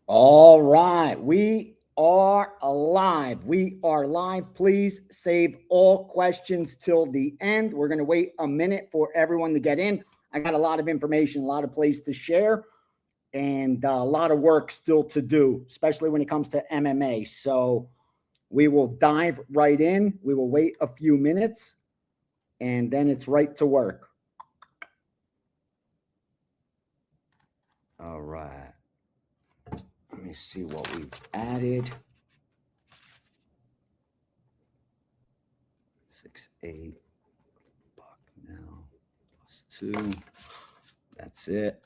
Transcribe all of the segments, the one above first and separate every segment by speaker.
Speaker 1: All right. We are alive. We are live. Please save all questions till the end. We're going to wait a minute for everyone to get in. I got a lot of information, a lot of place to share, and a lot of work still to do, especially when it comes to MMA. So we will dive right in. We will wait a few minutes, and then it's right to work. All right. Let me see what we've added. 6-8 buck now +2. That's it.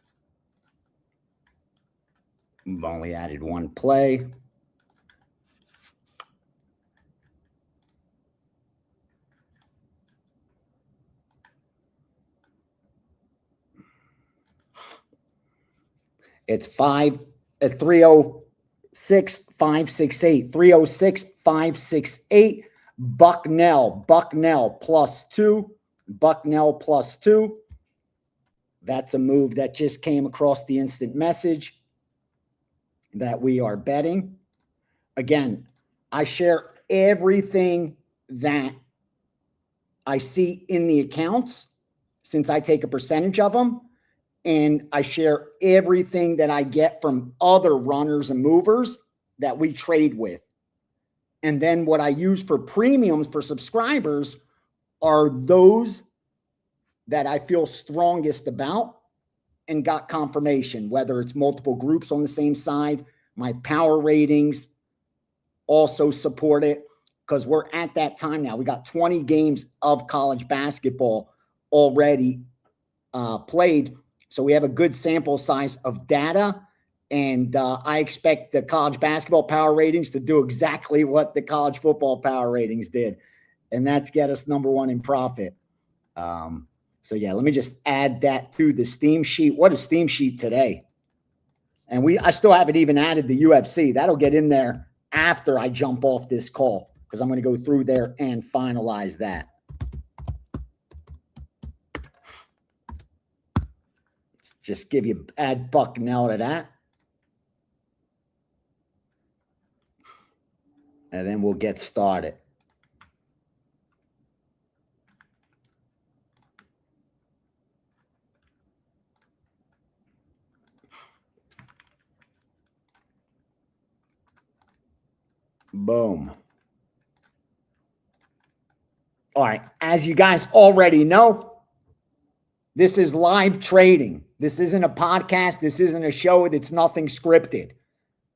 Speaker 1: We've only added one play. It's 306 568 306 568. Bucknell +2. Bucknell +2. That's a move that just came across the instant message that we are betting. Again, I share everything that I see in the accounts since I take a percentage of them. And I share everything that I get from other runners and movers that we trade with. And then what I use for premiums for subscribers are those that I feel strongest about and got confirmation, whether it's multiple groups on the same side. My power ratings also support it because we're at that time now. We got 20 games of college basketball already played. So we have a good sample size of data, and I expect the college basketball power ratings to do exactly what the college football power ratings did, and that's get us number one in profit. So yeah, let me just add that to the Steam sheet. What is Steam sheet today? And I still haven't even added the UFC. That'll get in there after I jump off this call because I'm going to go through there and finalize that. Just add Bucknell to that. And then we'll get started. Boom. All right. As you guys already know, this is live trading. This isn't a podcast. This isn't a show. It's nothing scripted.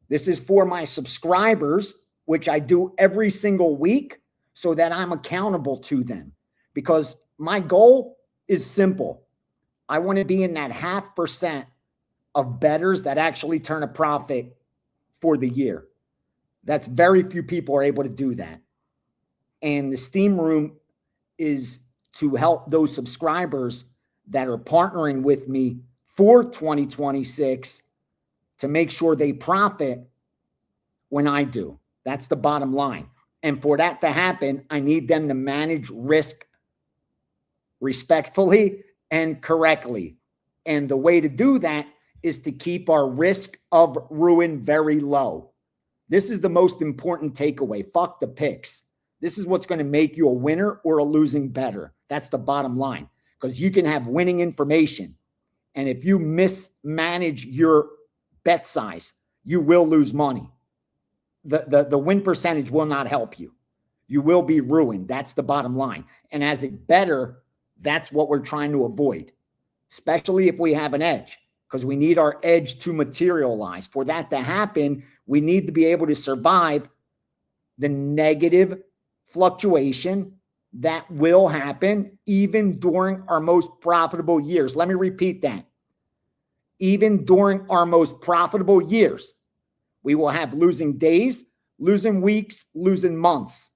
Speaker 1: This is for my subscribers, which I do every single week so that I'm accountable to them. Because my goal is simple. I want to be in that 0.5% of bettors that actually turn a profit for the year. That's very few people are able to do that. And the SteamRoom is to help those subscribers that are partnering with me for 2026 to make sure they profit when I do. That's the bottom line. And for that to happen, I need them to manage risk respectfully and correctly. And the way to do that is to keep our risk of ruin very low. This is the most important takeaway. Fuck the picks. This is what's going to make you a winner or a losing bettor. That's the bottom line. Because you can have winning information. And if you mismanage your bet size, you will lose money. The win percentage will not help you. You will be ruined. That's the bottom line. And as a bettor, that's what we're trying to avoid, especially if we have an edge, because we need our edge to materialize. For that to happen, we need to be able to survive the negative fluctuation that will happen even during our most profitable years. Let me repeat that. Even during our most profitable years, we will have losing days, losing weeks, losing months.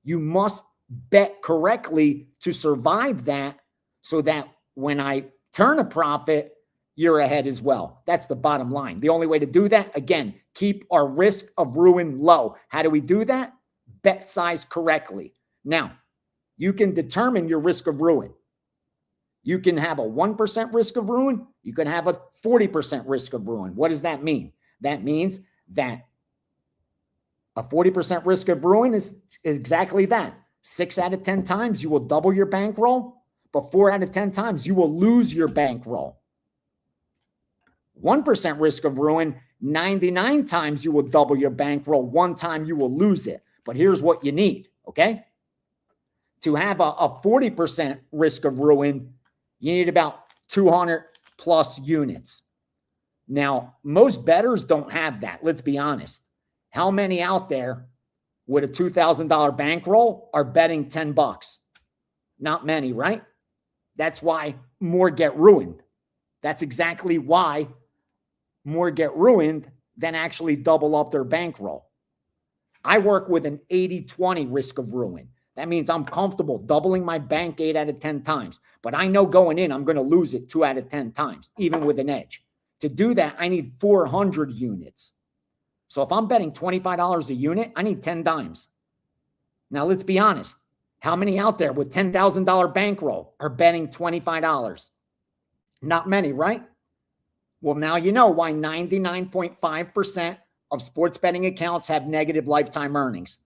Speaker 1: You must bet correctly to survive that so that when I turn a profit, you're ahead as well. That's the bottom line. The only way to do that, again, keep our risk of ruin low. How do we do that? Bet size correctly. Now, you can determine your risk of ruin. You can have a 1% risk of ruin. You can have a 40% risk of ruin. What does that mean? That means that a 40% risk of ruin is exactly that. 6 out of 10 times you will double your bankroll, but 4 out of 10 times you will lose your bankroll. 1% risk of ruin, 99 times you will double your bankroll, 1 time you will lose it. But here's what you need, okay? To have a 40% risk of ruin, you need about 200 plus units. Now, most bettors don't have that. Let's be honest. How many out there with a $2,000 bankroll are betting 10 bucks? Not many, right? That's why more get ruined. That's exactly why more get ruined than actually double up their bankroll. I work with an 80-20 risk of ruin. That means I'm comfortable doubling my bank 8 out of 10 times. But I know going in, I'm going to lose it 2 out of 10 times, even with an edge. To do that, I need 400 units. So if I'm betting $25 a unit, I need 10 dimes. Now, let's be honest. How many out there with $10,000 bankroll are betting $25? Not many, right? Well, now you know why 99.5% of sports betting accounts have negative lifetime earnings.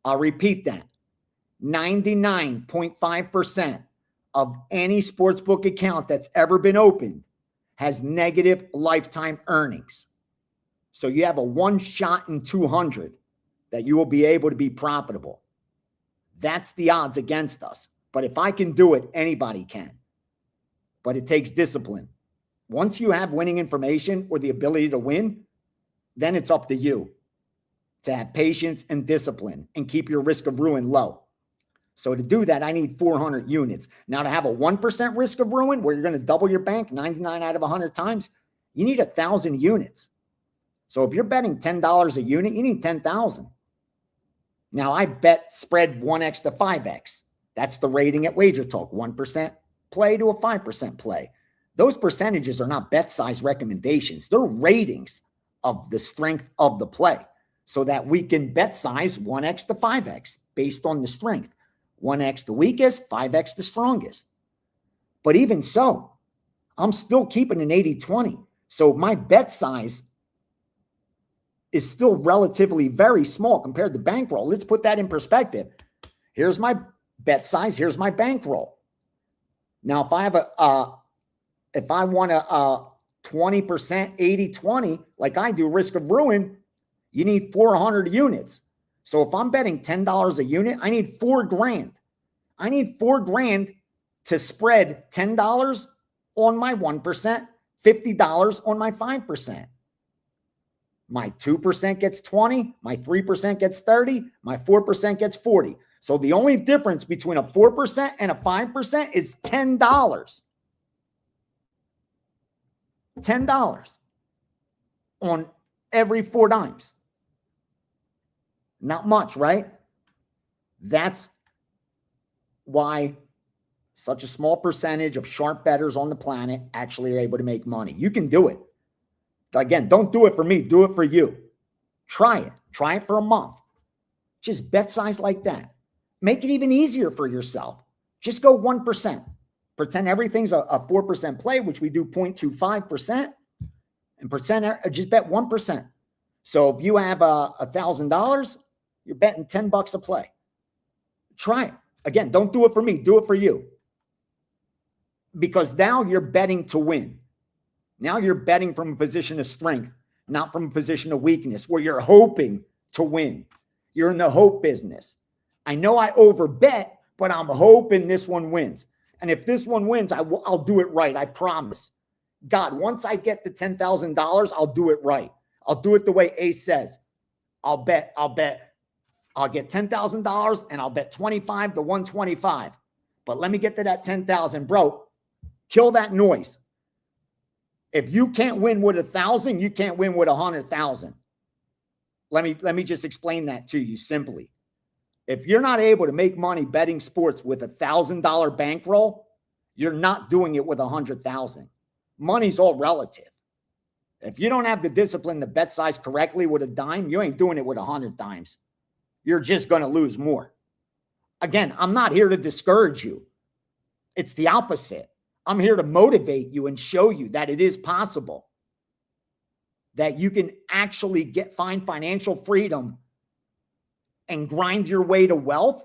Speaker 1: I'll repeat that. 99.5% of any sportsbook account that's ever been opened has negative lifetime earnings. So you have a 1 shot in 200 that you will be able to be profitable. That's the odds against us. But if I can do it, anybody can. But it takes discipline. Once you have winning information or the ability to win, then it's up to you to have patience and discipline and keep your risk of ruin low. So to do that, I need 400 units. Now, to have a 1% risk of ruin where you're going to double your bank 99 out of 100 times, you need 1,000 units. So if you're betting $10 a unit, you need 10,000. Now, I bet spread 1x to 5x. That's the rating at Wager Talk, 1% play to a 5% play. Those percentages are not bet size recommendations. They're ratings of the strength of the play so that we can bet size 1x to 5x based on the strength. 1x the weakest, 5x the strongest. But even so, I'm still keeping an 80-20. So my bet size is still relatively very small compared to bankroll. Let's put that in perspective. Here's my bet size. Here's my bankroll. Now, if I have if I want a 20%, 80-20, like I do, risk of ruin, you need 400 units. So if I'm betting $10 a unit, I need $4,000. I need $4,000 to spread $10 on my 1%, $50 on my 5%. My 2% gets 20, my 3% gets 30, my 4% gets 40. So the only difference between a 4% and a 5% is $10. $10 on every 4 dimes. Not much, right? That's why such a small percentage of sharp bettors on the planet actually are able to make money. You can do it. Again, don't do it for me. Do it for you. Try it. Try it for a month. Just bet size like that. Make it even easier for yourself. Just go 1%. Pretend everything's a 4% play, which we do 0.25%. And just bet 1%. So if you have $1,000, you're betting 10 bucks a play. Try it. Again, don't do it for me. Do it for you. Because now you're betting to win. Now you're betting from a position of strength, not from a position of weakness, where you're hoping to win. You're in the hope business. I know I overbet, but I'm hoping this one wins. And if this one wins, I'll do it right. I promise. God, once I get the $10,000, I'll do it right. I'll do it the way Ace says. I'll get $10,000 and I'll bet 25 to 125. But let me get to that 10,000, bro. Kill that noise. If you can't win with 1,000, you can't win with 100,000. Let me just explain that to you simply. If you're not able to make money betting sports with $1,000 bankroll, you're not doing it with 100,000. Money's all relative. If you don't have the discipline to bet size correctly with a dime, you ain't doing it with 100 dimes. You're just going to lose more. Again, I'm not here to discourage you. It's the opposite. I'm here to motivate you and show you that it is possible, that you can actually find financial freedom and grind your way to wealth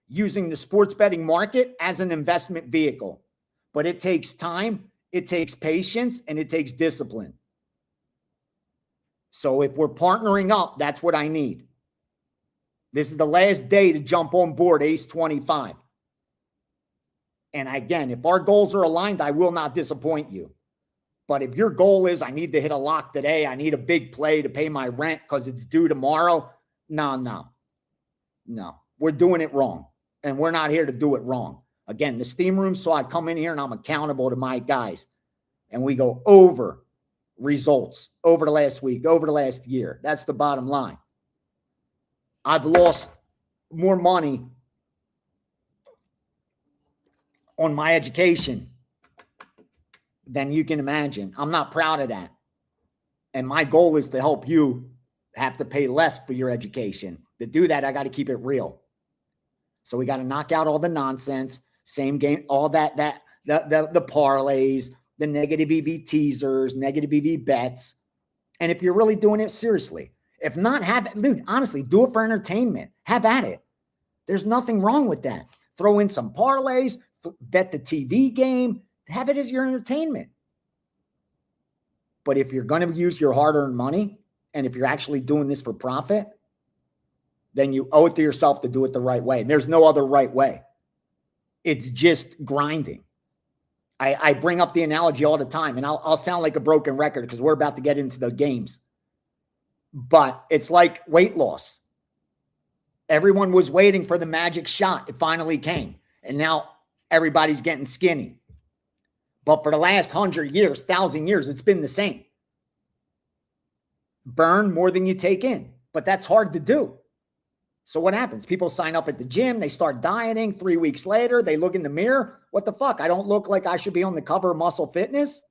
Speaker 1: using the sports betting market as an investment vehicle. But it takes time, it takes patience, and it takes discipline. So if we're partnering up, that's what I need. This is the last day to jump on board Ace 25. And again, if our goals are aligned, I will not disappoint you. But if your goal is, I need to hit a lock today, I need a big play to pay my rent because it's due tomorrow, no. We're doing it wrong. And we're not here to do it wrong. Again, the Steam Room, so I come in here and I'm accountable to my guys. And we go over results, over the last week, over the last year. That's the bottom line. I've lost more money on my education than you can imagine. I'm not proud of that. And my goal is to help you have to pay less for your education. To do that, I got to keep it real. So we got to knock out all the nonsense, same game, all the parlays, the negative EV teasers, negative EV bets. And if you're really doing it seriously, if not, dude, honestly, do it for entertainment. Have at it. There's nothing wrong with that. Throw in some parlays, bet the TV game, have it as your entertainment. But if you're going to use your hard-earned money, and if you're actually doing this for profit, then you owe it to yourself to do it the right way. And there's no other right way. It's just grinding. I bring up the analogy all the time, and I'll sound like a broken record because we're about to get into the games. But it's like weight loss. Everyone was waiting for the magic shot. It finally came. And now everybody's getting skinny. But for the last 100 years, 1,000 years, it's been the same. Burn more than you take in. But that's hard to do. So what happens? People sign up at the gym. They start dieting. 3 weeks later, they look in the mirror. What the fuck? I don't look like I should be on the cover of Muscle Fitness.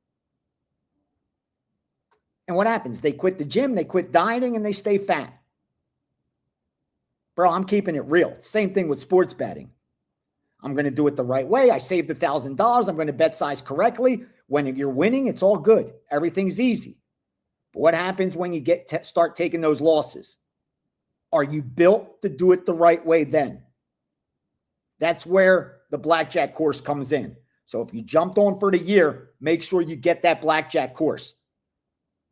Speaker 1: And what happens? They quit the gym. They quit dieting and they stay fat. Bro, I'm keeping it real. Same thing with sports betting. I'm going to do it the right way. I saved $1,000. I'm going to bet size correctly. When you're winning, it's all good. Everything's easy. But what happens when you start taking those losses? Are you built to do it the right way then? That's where the blackjack course comes in. So if you jumped on for the year, make sure you get that blackjack course.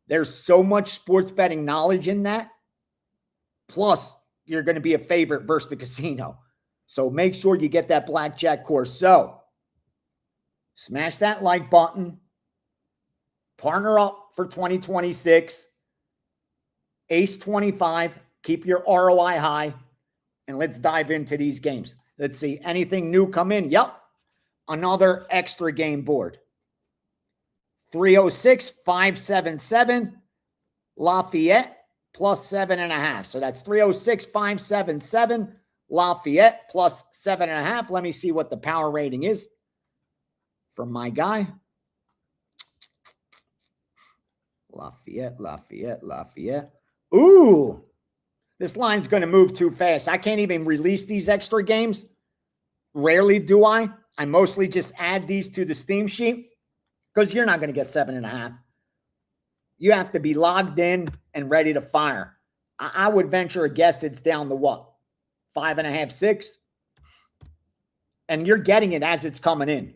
Speaker 1: There's so much sports betting knowledge in that. Plus, you're going to be a favorite versus the casino. So make sure you get that blackjack course. So smash that like button. Partner up for 2026. Ace 25. Keep your ROI high. And let's dive into these games. Let's see. Anything new come in? Yep. Another extra game board. 306-577. Lafayette plus 7.5. So that's 306-577. Lafayette plus 7.5. Let me see what the power rating is from my guy. Lafayette. Ooh. This line's going to move too fast. I can't even release these extra games. Rarely do I. I mostly just add these to the Steam sheet because you're not going to get 7.5. You have to be logged in and ready to fire. I would venture a guess it's down to what? 5.5, 6? And you're getting it as it's coming in.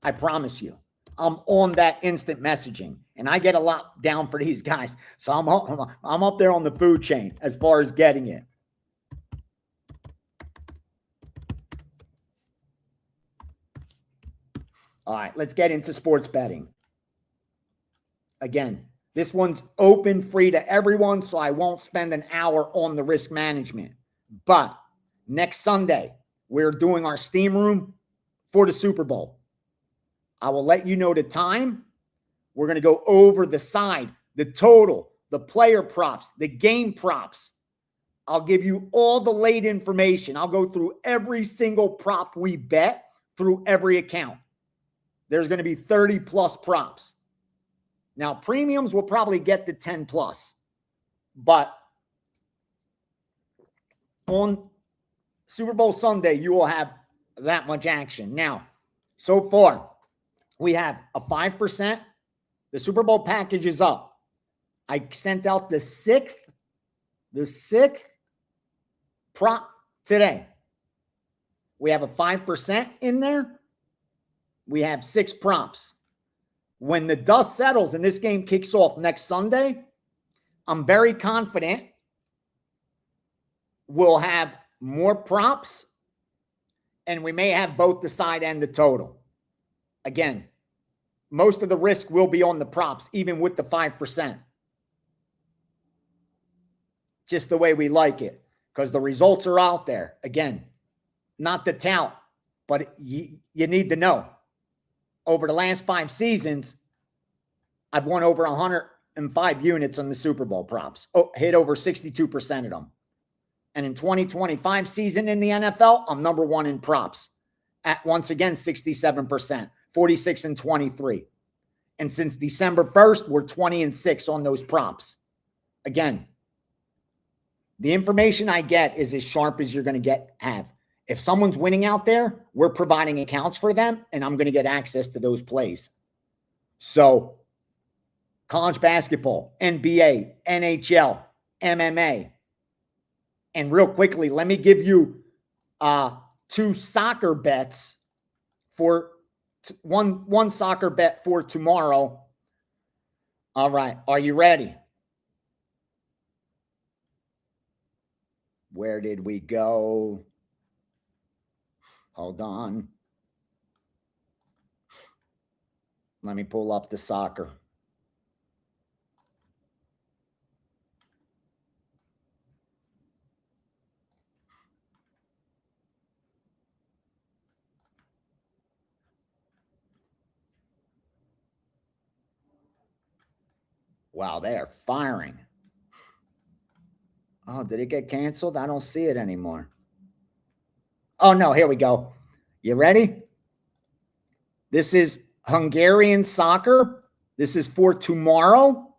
Speaker 1: I promise you. I'm on that instant messaging. And I get a lot down for these guys. So I'm up there on the food chain as far as getting it. All right, let's get into sports betting. Again, this one's open, free to everyone, so I won't spend an hour on the risk management. But next Sunday, we're doing our Steam Room for the Super Bowl. I will let you know the time. We're going to go over the side, the total, the player props, the game props. I'll give you all the late information. I'll go through every single prop we bet through every account. There's going to be 30 plus props. Now, premiums will probably get to 10 plus. But on Super Bowl Sunday, you will have that much action. Now, so far, we have a 5%. The Super Bowl package is up. I sent out the sixth prop today. We have a 5% in there. We have 6 props. When the dust settles and this game kicks off next Sunday, I'm very confident we'll have more props and we may have both the side and the total. Again, most of the risk will be on the props, even with the 5%. Just the way we like it, because the results are out there. Again, not to tout, but you need to know. Over the last 5 seasons, I've won over 105 units on the Super Bowl props. Hit over 62% of them. And in 2025 season in the NFL, I'm number 1 in props at, once again, 67%, 46-23. And since December 1st, we're 20-6 on those props. Again, the information I get is as sharp as you're going to have. If someone's winning out there, we're providing accounts for them, and I'm going to get access to those plays. So, college basketball, NBA, NHL, MMA. And real quickly, let me give you 2 soccer bets for one soccer bet for tomorrow. All right. Are you ready? Where did we go? Hold on. Let me pull up the soccer. Wow, they are firing. Oh, did it get canceled? I don't see it anymore. Oh, no, here we go. You ready? This is Hungarian soccer. This is for tomorrow.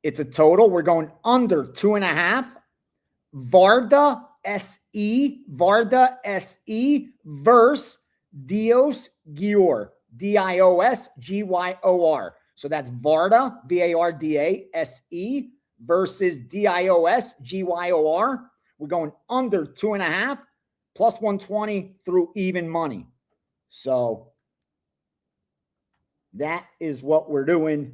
Speaker 1: It's a total. We're going under 2.5. Varda SE versus Dios Győr. Diosgyor. So that's Varda, Varda, SE versus Diosgyor. We're going under 2.5, plus 120 through even money. So that is what we're doing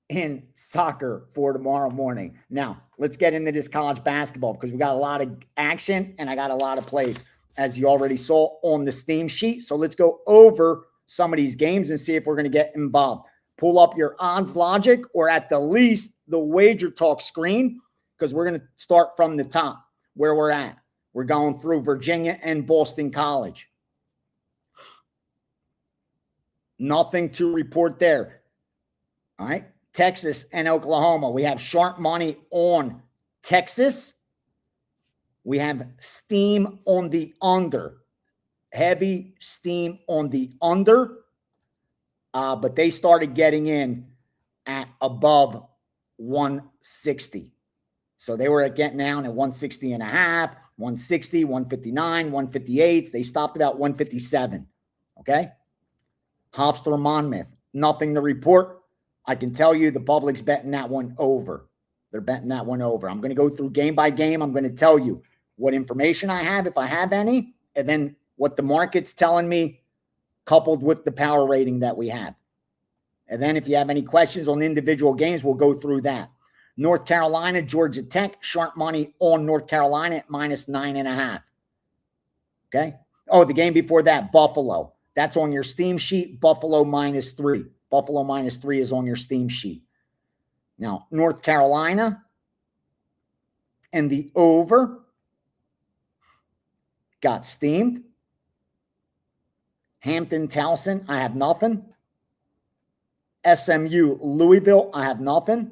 Speaker 1: in soccer for tomorrow morning. Now, let's get into this college basketball because we got a lot of action and I got a lot of plays, as you already saw on the Steam sheet. So let's go over some of these games and see if we're going to get involved. Pull up your odds logic or at the least the wager talk screen, because we're going to start from the top where we're at. We're going through Virginia and Boston College. Nothing to report there. All right. Texas and Oklahoma. We have sharp money on Texas. We have steam on the under. Heavy steam on the under. But they started getting in at above 160. So they were getting down at 160 and a half, 160, 159, 158. They stopped about 157. Okay. Hofstra Monmouth, nothing to report. I can tell you the public's betting that one over. They're betting that one over. I'm going to go through game by game. I'm going to tell you what information I have, if I have any, and then what the market's telling me, coupled with the power rating that we have. And then if you have any questions on individual games, we'll go through that. North Carolina, Georgia Tech, sharp money on North Carolina at minus 9.5. Okay. Oh, the game before that, Buffalo. That's on your Steam sheet. Buffalo minus 3. Buffalo minus 3 is on your Steam sheet. Now, North Carolina and the over got steamed. Hampton Towson, I have nothing. SMU Louisville, I have nothing.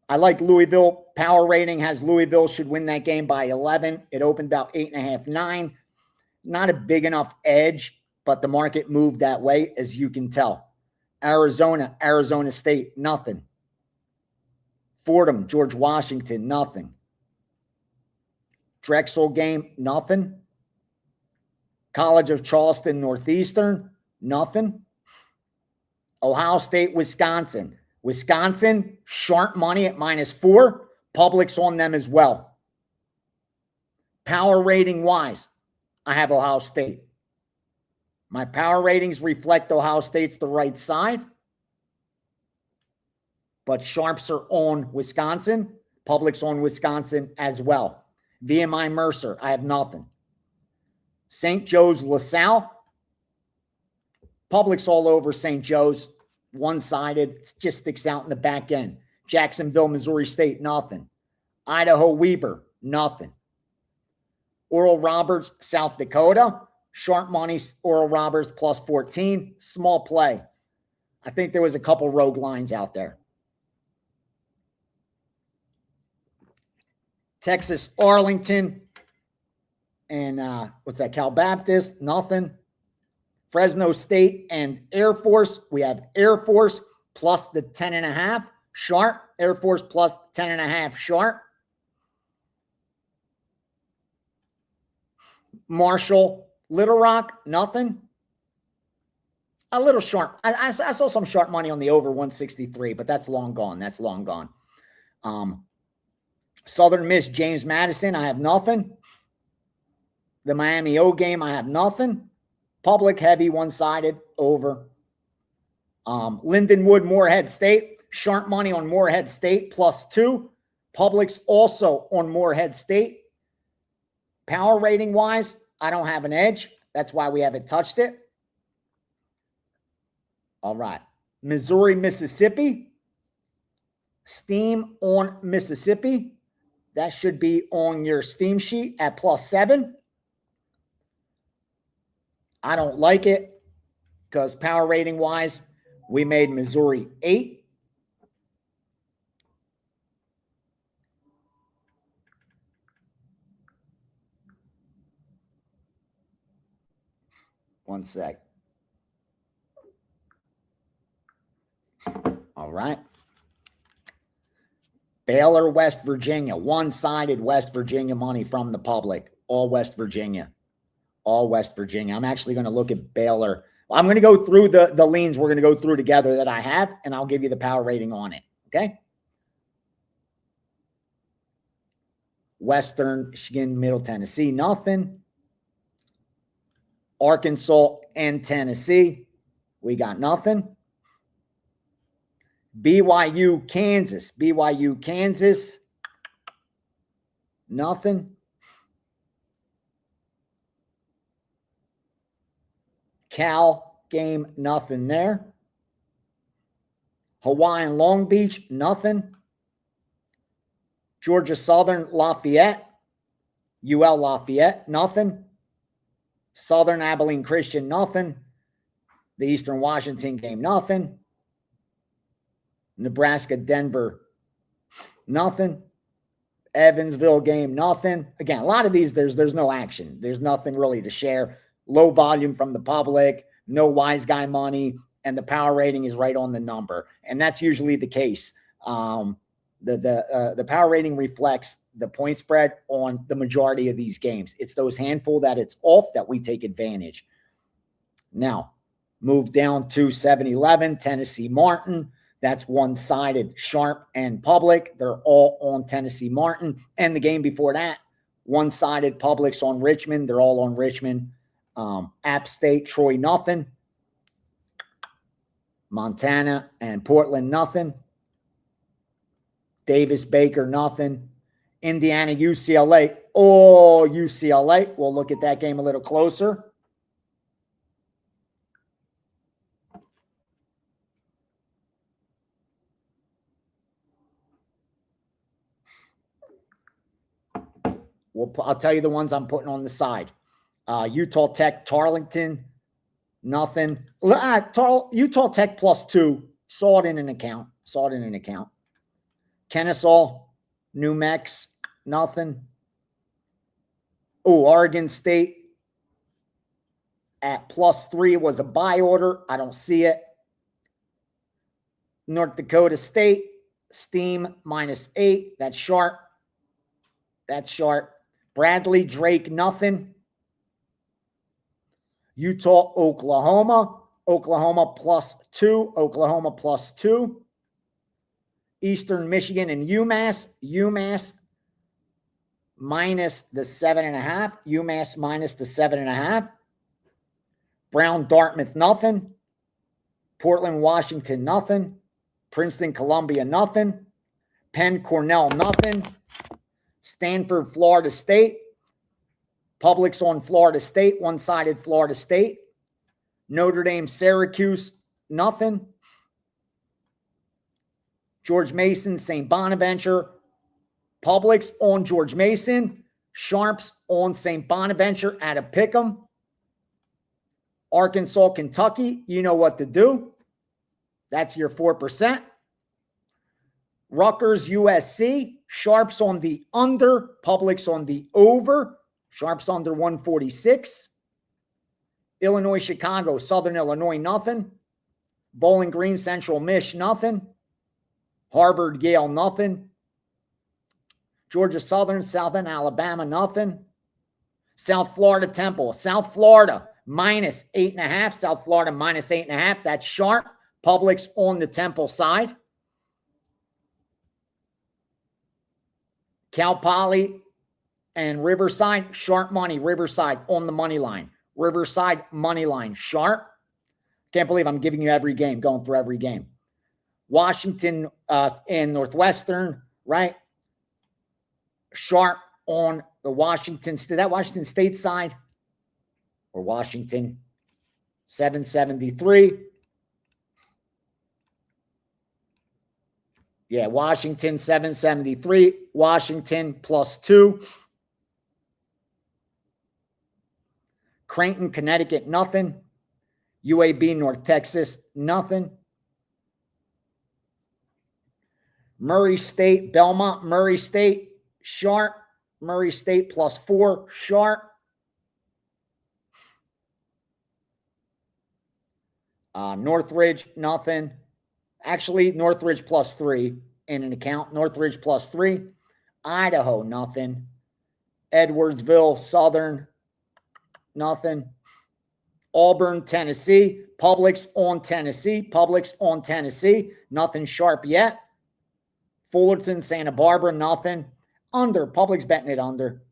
Speaker 1: I like Louisville. Power rating has Louisville should win that game by 11. It opened about 8.5, 9. Not a big enough edge, but the market moved that way, as you can tell. Arizona State, nothing. Fordham, George Washington, nothing. Drexel game, nothing. College of Charleston, Northeastern, nothing. Ohio State, Wisconsin. Wisconsin, sharp money at -4. Public's on them as well. Power rating wise, I have Ohio State. My power ratings reflect Ohio State's the right side, but sharps are on Wisconsin. Public's on Wisconsin as well. VMI Mercer, I have nothing. St. Joe's LaSalle, Public's all over St. Joe's. One-sided, it just sticks out in the back end. Jacksonville, Missouri State, nothing. Idaho Weber, nothing. Oral Roberts, South Dakota, sharp money, Oral Roberts +14, small play. I think there was a couple rogue lines out there. Texas Arlington and Cal Baptist, nothing. Fresno State and Air Force, we have Air Force plus the 10.5 sharp. Air Force plus 10.5 sharp. Marshall, Little Rock, nothing. A little sharp. I saw some sharp money on the over 163, but that's long gone. That's long gone. Southern Miss, James Madison, I have nothing. The Miami O game, I have nothing. Public heavy, one-sided, over. Lindenwood, Morehead State, sharp money on Morehead State +2. Public's also on Morehead State. Power rating wise, I don't have an edge. That's why we haven't touched it. All right. Missouri, Mississippi. Steam on Mississippi. That should be on your Steam sheet at +7. I don't like it because power rating wise, we made Missouri 8. One sec. All right. Baylor, West Virginia. One-sided West Virginia money from the public. All West Virginia. All West Virginia. I'm actually going to look at Baylor. I'm going to go through the leans we're going to go through together that I have, and I'll give you the power rating on it. Okay? Western Michigan, Middle Tennessee, nothing. Arkansas and Tennessee, we got nothing. BYU, Kansas. BYU, Kansas, nothing. Cal game, nothing there. Hawaiian Long Beach, nothing. Georgia Southern, Lafayette. UL Lafayette, nothing. Southern Abilene Christian, nothing. The Eastern Washington game, nothing. Nebraska, Denver, nothing. Evansville game, nothing. Again, a lot of these, there's no action. There's nothing really to share. Low volume from the public, no wise guy money, and the power rating is right on the number. And that's usually the case. The power rating reflects the point spread on the majority of these games. It's those handful that it's off that we take advantage. Now, move down to 7-11, Tennessee Martin. That's one-sided, sharp and public. They're all on Tennessee Martin. And the game before that, one-sided, public's on Richmond. They're all on Richmond. App State, Troy, nothing. Montana and Portland, nothing. Davis, Baker, nothing. Indiana, UCLA. Oh, UCLA. We'll look at that game a little closer. I'll tell you the ones I'm putting on the side. Utah Tech, Tarleton, nothing. Utah Tech +2. Saw it in an account. Kennesaw, New Mex, nothing. Oh, Oregon State at +3 was a buy order. I don't see it. North Dakota State, Steam -8. That's sharp. Bradley, Drake, nothing. Utah, Oklahoma. Oklahoma +2. Eastern Michigan and UMass. UMass minus the 7.5. UMass minus the 7.5. Brown, Dartmouth, nothing. Portland, Washington, nothing. Princeton, Columbia, nothing. Penn, Cornell, nothing. Stanford, Florida State. Publix on Florida State, one-sided Florida State. Notre Dame, Syracuse, nothing. George Mason, St. Bonaventure. Publix on George Mason. Sharps on St. Bonaventure at a pick'em. Arkansas, Kentucky, you know what to do. That's your 4%. Rutgers, USC. Sharps on the under. Publix on the over. Sharps under 146. Illinois, Chicago, Southern Illinois, nothing. Bowling Green, Central Mish, nothing. Harvard, Yale, nothing. Georgia Southern, Southern Alabama, nothing. South Florida, Temple. South Florida, minus 8.5. South Florida, minus 8.5. That's sharp. Publix on the Temple side. Cal Poly and Riverside, sharp money. Riverside on the money line. Riverside money line, sharp. Can't believe I'm giving you every game, going through every game. Washington and Northwestern, right? Sharp on the Washington State. That Washington State side or Washington 773. Yeah, Washington 773. Washington +2. Creighton, Connecticut, nothing. UAB, North Texas, nothing. Murray State, Belmont, Murray State, sharp. Murray State +4, sharp. Northridge, nothing. Actually, Northridge +3 in an account. Northridge +3. Idaho, nothing. Edwardsville, Southern, nothing. Auburn, Tennessee. Publix on Tennessee. Publix on Tennessee. Nothing sharp yet. Fullerton, Santa Barbara, nothing. Under. Publix betting it under.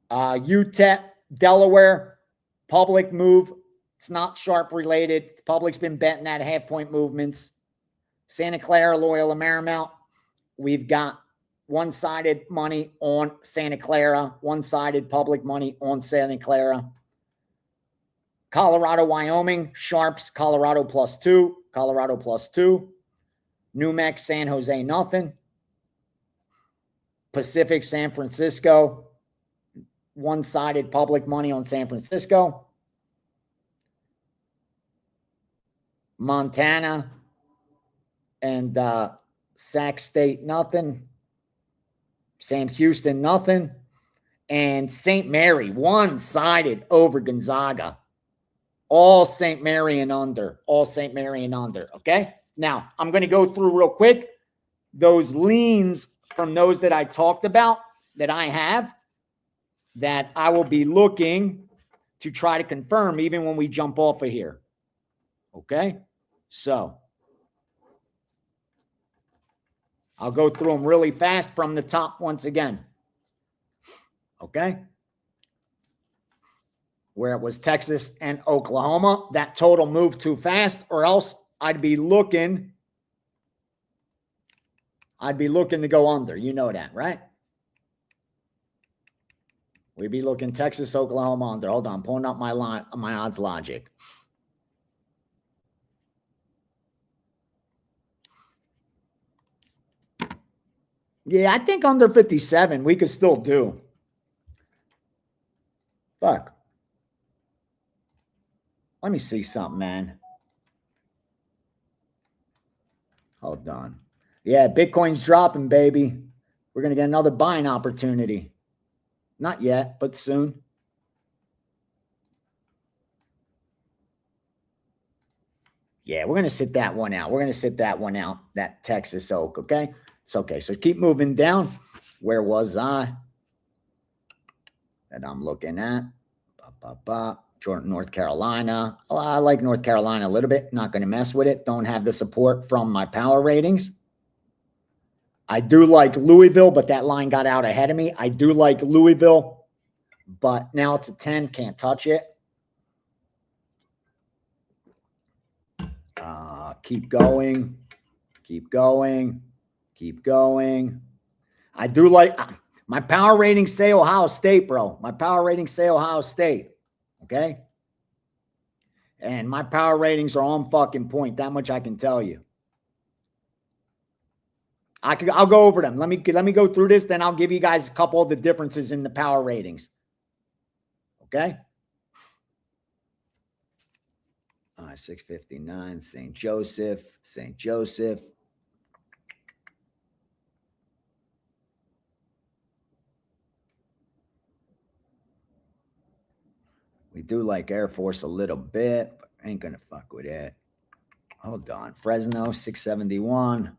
Speaker 1: UTEP, Delaware. Public move. It's not sharp related. Public's been betting at half-point movements. Santa Clara, Loyola Marymount. We've got one-sided money on Santa Clara. One-sided public money on Santa Clara. Colorado, Wyoming. Sharps, Colorado +2. Colorado +2. New Mex, San Jose, nothing. Pacific, San Francisco. One-sided public money on San Francisco. Montana and Sac State, nothing. Sam Houston, nothing. And St. Mary, one-sided over Gonzaga. All St. Mary and under. All St. Mary and under, okay? Now, I'm going to go through real quick those leans from those that I talked about that I have that I will be looking to try to confirm even when we jump off of here. Okay? So, I'll go through them really fast from the top once again. Okay? Where it was Texas and Oklahoma. That total moved too fast, or else I'd be looking to go under. You know that, right? We'd be looking Texas, Oklahoma under. Hold on, pulling up my odds logic. Yeah, I think under 57 we could still do. Fuck. Let me see something, man. Hold on. Yeah, Bitcoin's dropping, baby. We're going to get another buying opportunity. Not yet, but soon. Yeah, we're going to sit that one out. We're going to sit that one out, that Texas Oak, okay? It's okay. So keep moving down. Where was I? That I'm looking at. North Carolina. I like North Carolina a little bit. Not going to mess with it. Don't have the support from my power ratings. I do like Louisville, but that line got out ahead of me. I do like Louisville, but now it's a 10. Can't touch it. Keep going. Keep going. Keep going. I do like my power ratings say Ohio State, bro. My power ratings say Ohio State. Okay. And my power ratings are on fucking point. That much I can tell you. I'll go over them. Let me go through this. Then I'll give you guys a couple of the differences in the power ratings. Okay. All right. 659, St. Joseph. St. Joseph. We do like Air Force a little bit, but ain't going to fuck with it. Hold on. Fresno, 671.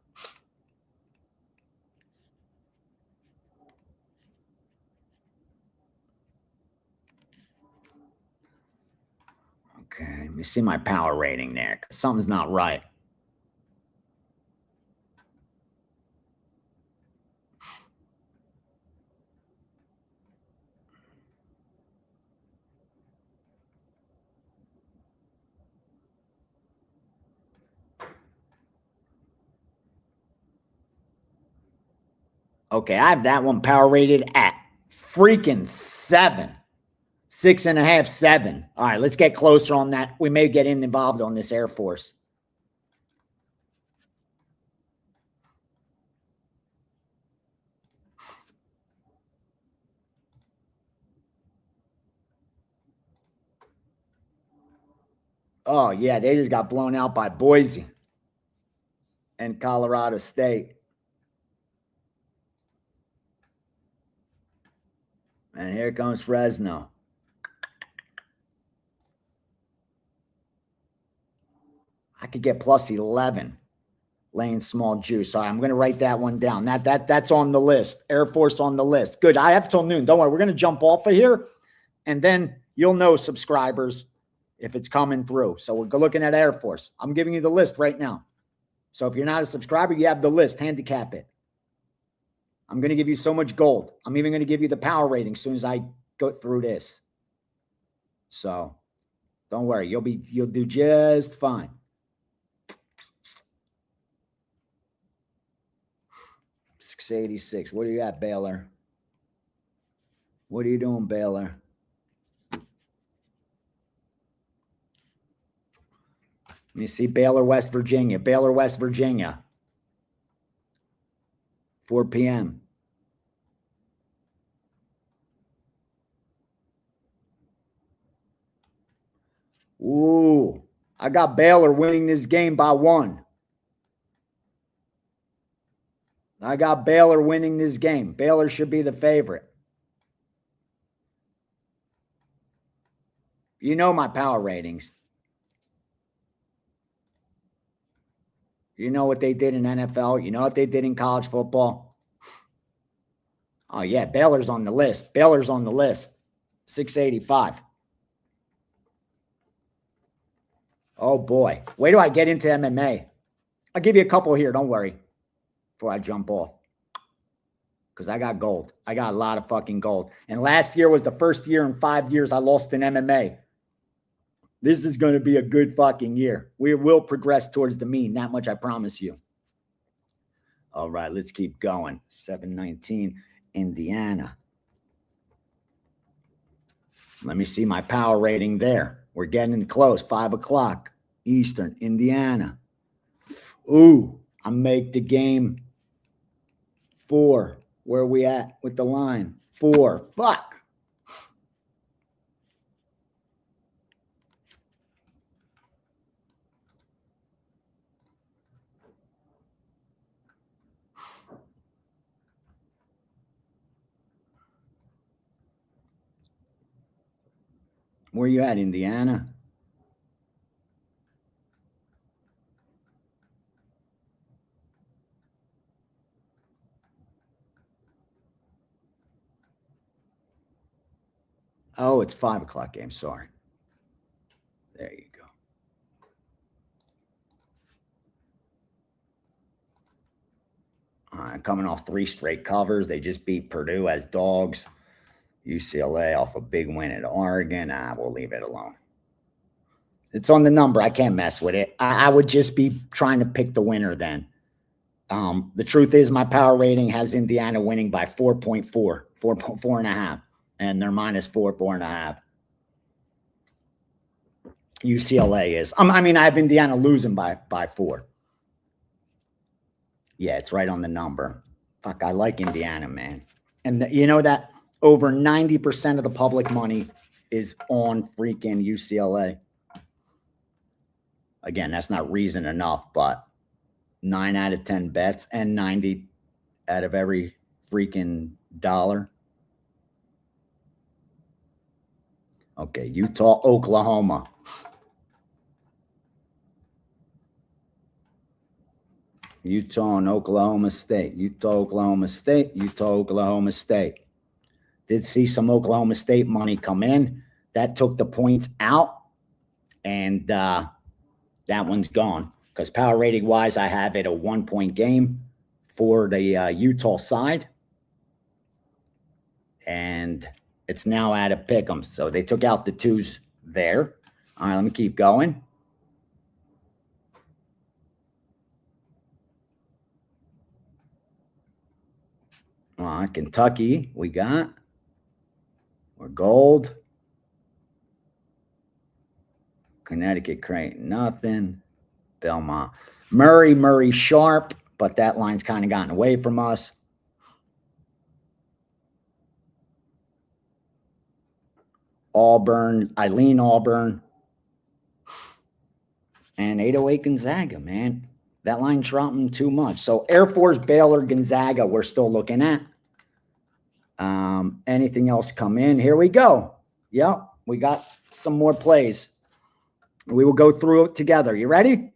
Speaker 1: Okay, let me see my power rating there. Something's not right. Okay, I have that one power rated at freaking 7. 6.5, 7. All right, let's get closer on that. We may get involved on this Air Force. Oh, yeah, they just got blown out by Boise and Colorado State. And here comes Fresno. I could get plus 11 laying small juice. All right, I'm going to write that one down. That's on the list. Air Force on the list. Good. I have till noon. Don't worry. We're going to jump off of here, and then you'll know, subscribers, if it's coming through. So we're looking at Air Force. I'm giving you the list right now. So if you're not a subscriber, you have the list. Handicap it. I'm going to give you so much gold. I'm even going to give you the power rating as soon as I go through this. So don't worry. You'll do just fine. $686. What do you got, Baylor? What are you doing, Baylor? Let me see. Baylor, West Virginia. Baylor, West Virginia. 4 p.m. Ooh, I got Baylor winning this game by 1. I got Baylor winning this game. Baylor should be the favorite. You know my power ratings. You know what they did in NFL. You know what they did in college football. Oh, yeah, Baylor's on the list. Baylor's on the list. 685. Oh, boy. Wait till I get into MMA. I'll give you a couple here. Don't worry. Before I jump off. Because I got gold. I got a lot of fucking gold. And last year was the first year in 5 years I lost in MMA. This is going to be a good fucking year. We will progress towards the mean. That much I promise you. All right, let's keep going. 719, Indiana. Let me see my power rating there. We're getting close. 5 o'clock Eastern, Indiana. Ooh, I make the game 4. Where are we at with the line? 4. Fuck. Where you at, Indiana? Oh, it's 5 o'clock game. Sorry. There you go. All right, coming off 3 straight covers. They just beat Purdue as dogs. UCLA off a big win at Oregon. We'll leave it alone. It's on the number. I can't mess with it. I would just be trying to pick the winner then. The truth is my power rating has Indiana winning by 4.4, 4.5, and they're minus 4.5. UCLA is. I mean, I have Indiana losing by 4. Yeah, it's right on the number. Fuck, I like Indiana, man. And you know that over 90% of the public money is on freaking UCLA. Again, that's not reason enough, but 9 out of 10 bets and 90 out of every freaking dollar. Okay, Utah, Oklahoma. Utah and Oklahoma State. Utah, Oklahoma State. Utah, Oklahoma State. Did see some Oklahoma State money come in. That took the points out, and that one's gone. Because power rating wise, I have it a 1-point game for the Utah side. And it's now at a pick 'em. So they took out the 2s there. All right, let me keep going. Kentucky, we got. We're gold. Connecticut, Creighton, nothing. Belmont. Murray, Sharp, but that line's kind of gotten away from us. Auburn, Eileen Auburn. And 808 Gonzaga, man. That line's dropping too much. So Air Force, Baylor, Gonzaga, we're still looking at. Anything else come in? Here we go. Yep, we got some more plays. We will go through it together. You ready?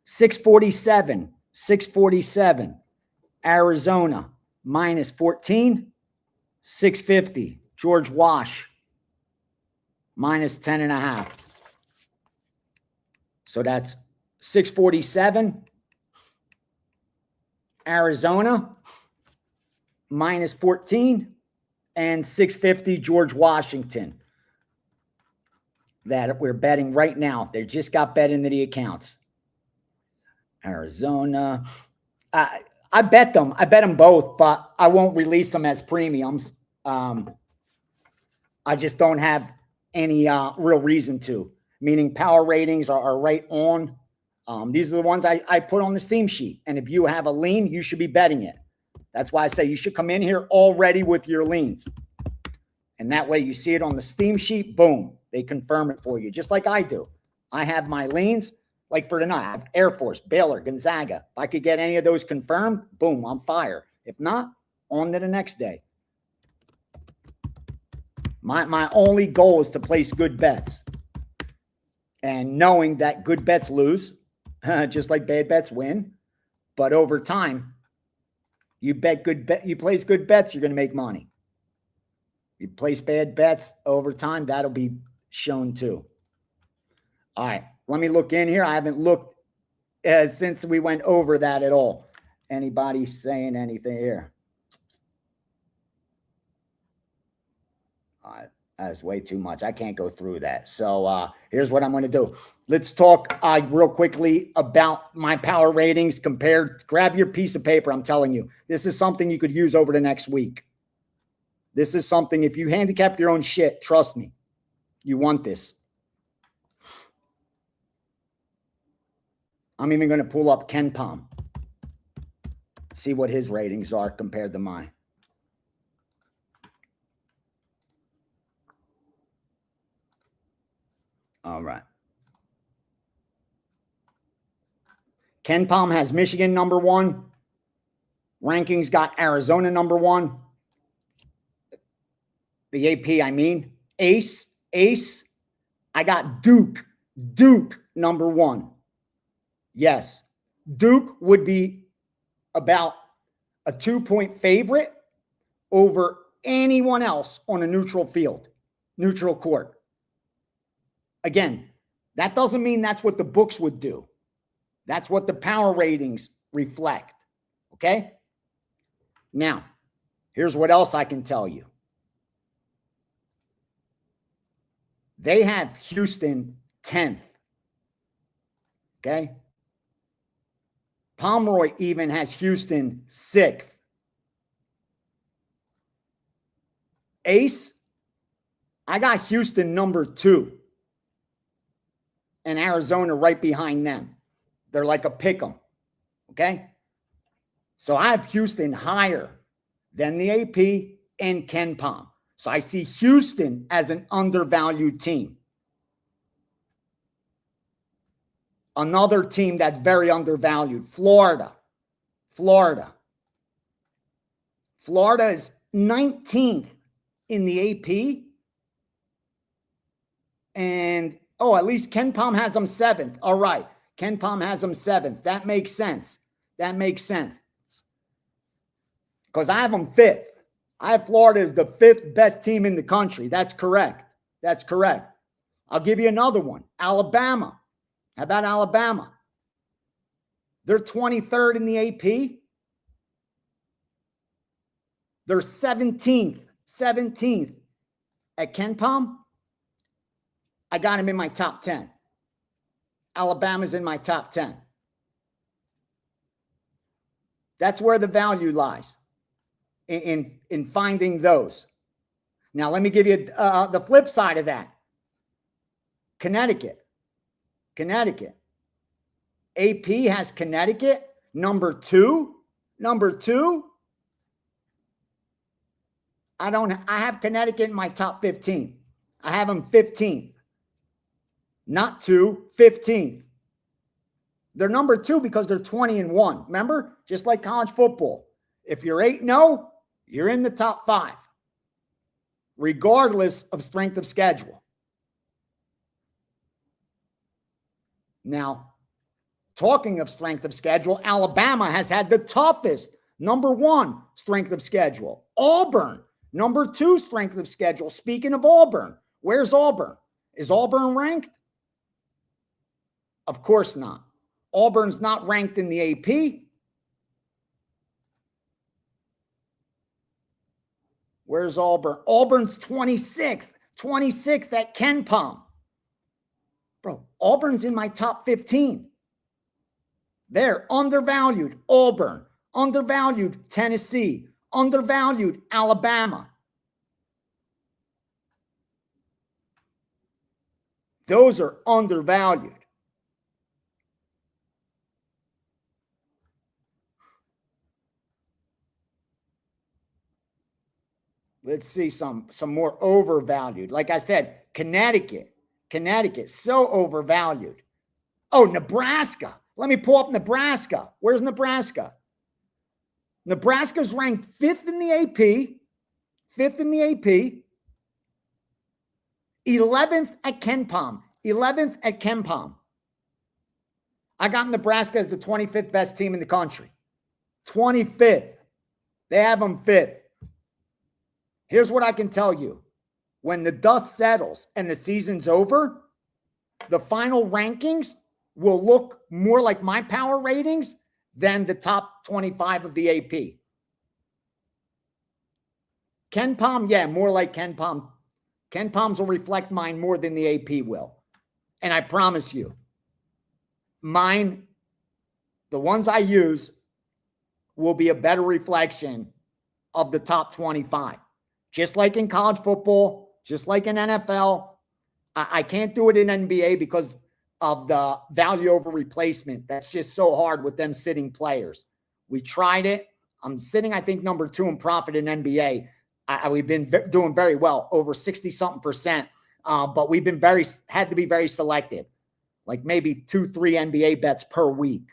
Speaker 1: 647. Arizona, minus 14. 650. George Wash, minus 10.5. So that's 647. Arizona, minus 14. And 650, George Washington. That we're betting right now. They just got bet into the accounts. Arizona. I bet them. I bet them both, but I won't release them as premiums. I just don't have any real reason to. Meaning power ratings are right on. These are the ones I put on the Steam sheet. And if you have a lean, you should be betting it. That's why I say you should come in here already with your leans. And that way you see it on the Steam sheet, boom, they confirm it for you, just like I do. I have my leans, like for tonight, I have Air Force, Baylor, Gonzaga. If I could get any of those confirmed, boom, I'm fire. If not, on to the next day. My only goal is to place good bets. And knowing that good bets lose, just like bad bets win. But over time, you place good bets, you're going to make money. You place bad bets over time, that'll be shown too. All right, let me look in here. I haven't looked since we went over that at all. Anybody saying anything here? All right, that's way too much. I can't go through that. So here's what I'm going to do. Let's talk real quickly about my power ratings compared. Grab your piece of paper. I'm telling you, this is something you could use over the next week. This is something, if you handicap your own shit, trust me, you want this. I'm even going to pull up Ken Palm. See what his ratings are compared to mine. All right. Ken Palm has Michigan number 1. Rankings got Arizona number 1. The AP, I mean. Ace. I got Duke number 1. Yes. Duke would be about a 2-point favorite over anyone else on a neutral field, neutral court. Again, That doesn't mean that's what the books would do. That's what the power ratings reflect. Okay? Now, here's what else I can tell you. They have Houston 10th. Okay? Pomeroy even has Houston 6th. Ace, I got Houston number 2. And Arizona right behind them. They're like a pick'em. Okay? So I have Houston higher than the AP and KenPom. So I see Houston as an undervalued team. Another team that's very undervalued, Florida. Florida is 19th in the AP. And, at least KenPom has them 7th. All right. KenPom has them 7th. That makes sense. Because I have them 5th. I have Florida as the 5th best team in the country. That's correct. I'll give you another one. Alabama. How about Alabama? They're 23rd in the AP. They're 17th at KenPom. I got them in my top 10. Alabama's in my top 10. That's where the value lies in finding those. Now, let me give you the flip side of that. Connecticut. AP has Connecticut number 2. I have Connecticut in my top 15. I have them 15th. Not 2, 15th. They're number 2 because they're 20-1. Remember? Just like college football. If you're 8-0, you're in the top 5. Regardless of strength of schedule. Now, talking of strength of schedule, Alabama has had the toughest number 1 strength of schedule. Auburn, number 2 strength of schedule. Speaking of Auburn, where's Auburn? Is Auburn ranked? Of course not. Auburn's not ranked in the AP. Where's Auburn? Auburn's 26th at KenPom. Bro, Auburn's in my top 15. They're undervalued Auburn, undervalued Tennessee, undervalued Alabama. Those are undervalued. Let's see some more overvalued. Like I said, Connecticut, so overvalued. Oh, Nebraska. Let me pull up Nebraska. Where's Nebraska? Nebraska's ranked 5th in the AP. 11th at KenPom. I got Nebraska as the 25th best team in the country. 25th. They have them 5th. Here's what I can tell you. When the dust settles and the season's over, the final rankings will look more like my power ratings than the top 25 of the AP. KenPom, yeah, more like KenPom. KenPoms will reflect mine more than the AP will. And I promise you, mine, the ones I use, will be a better reflection of the top 25. Just like in college football, just like in NFL. I can't do it in NBA because of the value over replacement. That's just so hard with them sitting players. We tried it. I'm sitting, I think, number 2 in profit in NBA. We've been doing very well, over 60-something%. But we've been had to be very selective, like maybe 2-3 NBA bets per week.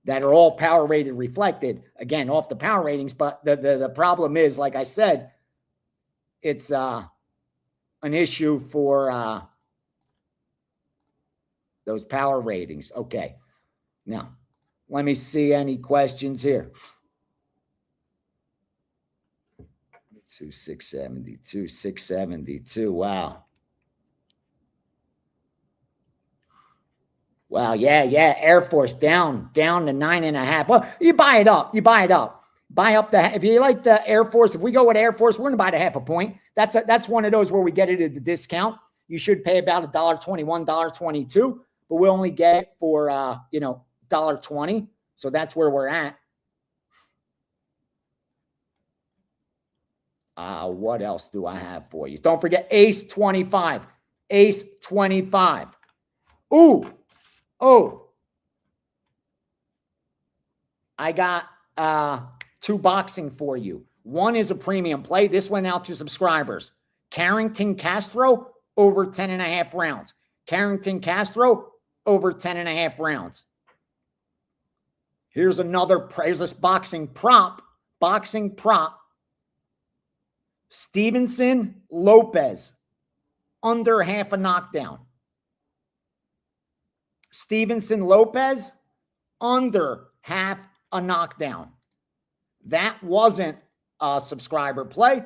Speaker 1: That are all power rated reflected, again, off the power ratings. But the problem is, like I said, it's an issue for those power ratings. Okay. Now, let me see any questions here. 672. Wow. Well, yeah. Air Force down to 9.5. Well, you buy it up. Buy up if you like the Air Force. If we go with Air Force, we're going to buy it 0.5 point. That's one of those where we get it at the discount. You should pay about $1.21, $1.22, but we'll only get it for $1.20. So that's where we're at. What else do I have for you? Don't forget Ace 25. Ace 25. Oh. I got 2 boxing for you. One is a premium play. This went out to subscribers. Carrington Castro over 10.5 rounds. Carrington Castro over 10.5 rounds. Here's this boxing prop. Stevenson Lopez under half a knockdown. Stevenson Lopez under half a knockdown. That wasn't a subscriber play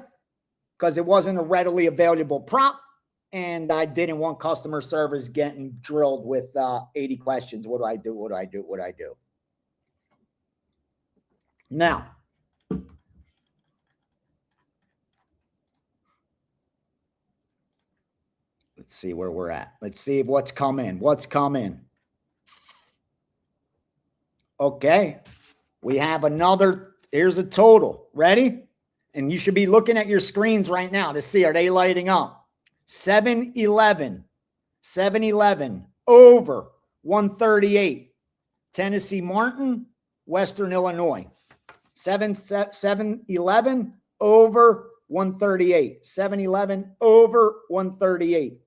Speaker 1: because it wasn't a readily available prop, and I didn't want customer service getting drilled with 80 questions. What do I do? Now, let's see where we're at. Let's see what's coming. Okay. We have here's a total. Ready? And you should be looking at your screens right now to see, are they lighting up? 7-11 over 138. Tennessee Martin, Western Illinois. 7-11 over 138. 7-11 over 138.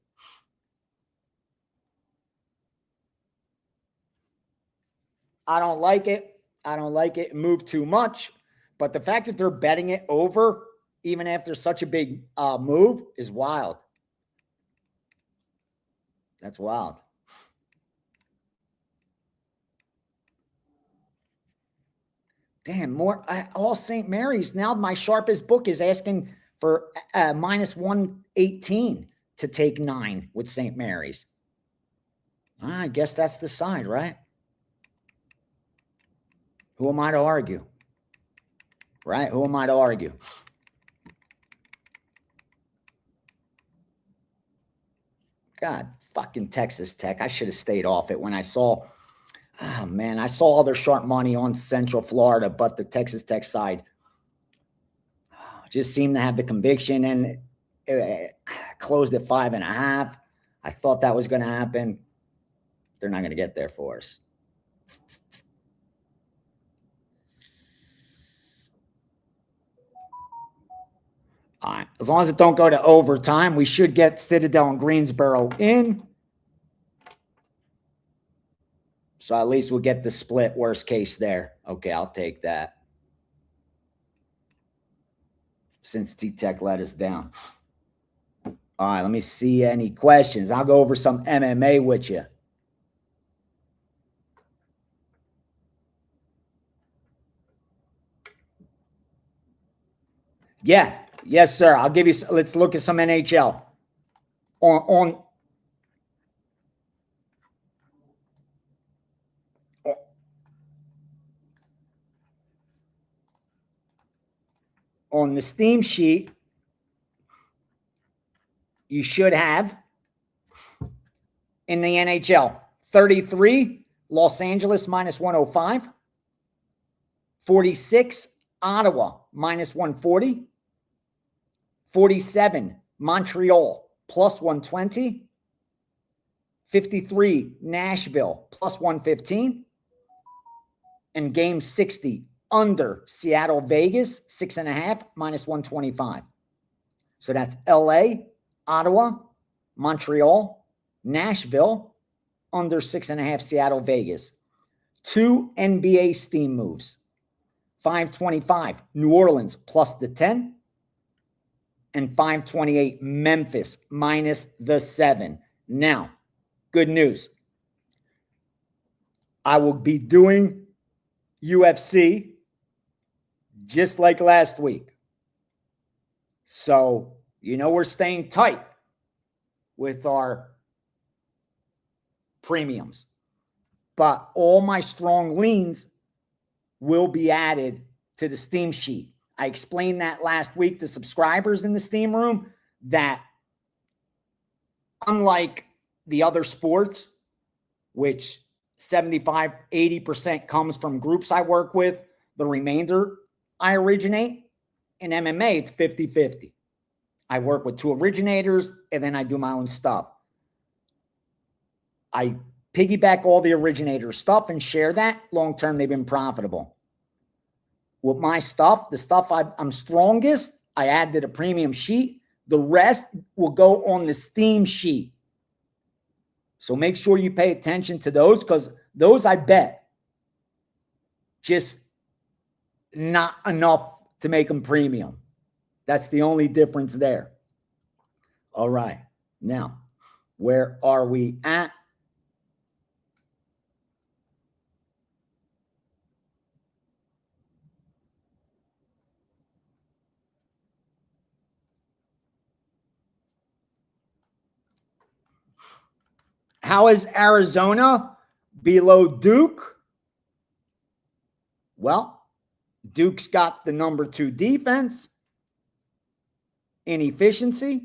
Speaker 1: I don't like it. It moved too much. But the fact that they're betting it over, even after such a big move, is wild. That's wild. Damn, all St. Mary's. Now my sharpest book is asking for minus 118 to take 9 with St. Mary's. I guess that's the side, right? Who am I to argue? Right? Who am I to argue? God, fucking Texas Tech. I should have stayed off it when I saw, I saw other sharp money on Central Florida, but the Texas Tech side just seemed to have the conviction, and it closed at 5.5. I thought that was going to happen. They're not going to get there for us. All right. As long as it don't go to overtime, we should get Citadel and Greensboro in. So at least we'll get the split, worst case there. Okay, I'll take that. Since T-Tech let us down. All right, let me see any questions. I'll go over some MMA with you. Yeah. Yes, sir. I'll give you. Let's look at some NHL. On the Steam sheet, you should have in the NHL 33 Los Angeles minus 105, 46 Ottawa minus 140. 47, Montreal, plus 120. 53, Nashville, plus 115. And game 60, under Seattle, Vegas, 6.5, minus 125. So that's LA, Ottawa, Montreal, Nashville, under 6.5, Seattle, Vegas. 2 NBA Steam moves. 525, New Orleans, plus the 10. And 528, Memphis, minus the 7. Now, good news. I will be doing UFC just like last week. So, we're staying tight with our premiums. but all my strong leans will be added to the Steam sheet. I explained that last week to subscribers in the Steam Room, that unlike the other sports, which 75, 80% comes from groups I work with, the remainder I originate. In MMA, it's 50-50. I work with 2 originators, and then I do my own stuff. I piggyback all the originator stuff and share that. Long-term, they've been profitable. With my stuff, the stuff I'm strongest, I add to the premium sheet. The rest will go on the Steam sheet. So make sure you pay attention to those, because those I bet just not enough to make them premium. That's the only difference there. All right. Now, where are we at? How is Arizona below Duke? Well, Duke's got the number 2 defense in efficiency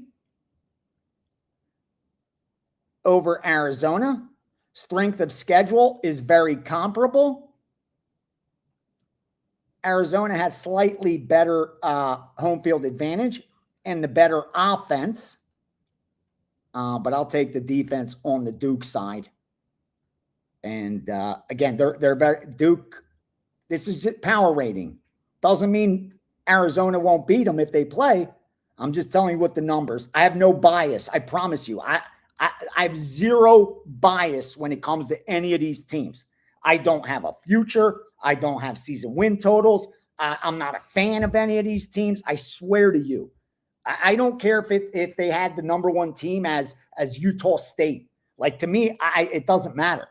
Speaker 1: over Arizona. Strength of schedule is very comparable. Arizona had slightly better home field advantage and the better offense. But I'll take the defense on the Duke side. And again, they're very Duke. This is power rating. Doesn't mean Arizona won't beat them if they play. I'm just telling you what the numbers. I have no bias. I promise you. I have zero bias when it comes to any of these teams. I don't have a future. I don't have season win totals. I'm not a fan of any of these teams. I swear to you. I don't care if they had the number 1 team as Utah State. Like, to me, it doesn't matter.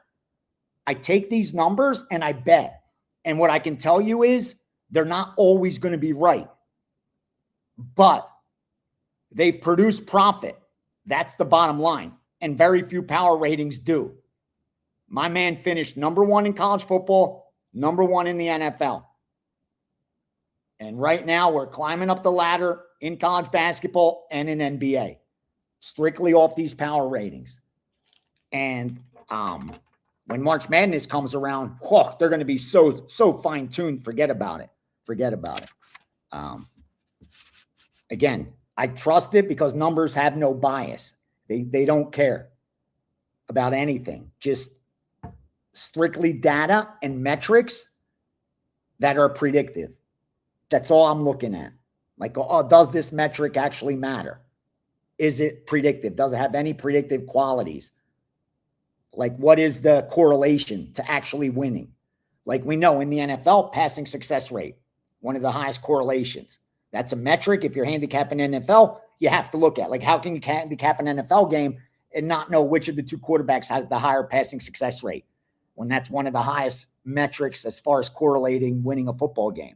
Speaker 1: I take these numbers and I bet. And what I can tell you is they're not always going to be right. But they've produced profit. That's the bottom line. And very few power ratings do. My man finished number 1 in college football, number 1 in the NFL. And right now we're climbing up the ladder in college basketball and in NBA, strictly off these power ratings. And when March Madness comes around, they're going to be so fine-tuned. Forget about it. Again, I trust it because numbers have no bias. They don't care about anything. Just strictly data and metrics that are predictive. That's all I'm looking at. Like, does this metric actually matter? Is it predictive? Does it have any predictive qualities? Like, what is the correlation to actually winning? Like, we know in the NFL, passing success rate, one of the highest correlations. That's a metric. If you're handicapping NFL, you have to look at. Like, how can you handicap an NFL game and not know which of the 2 quarterbacks has the higher passing success rate, when that's one of the highest metrics as far as correlating winning a football game?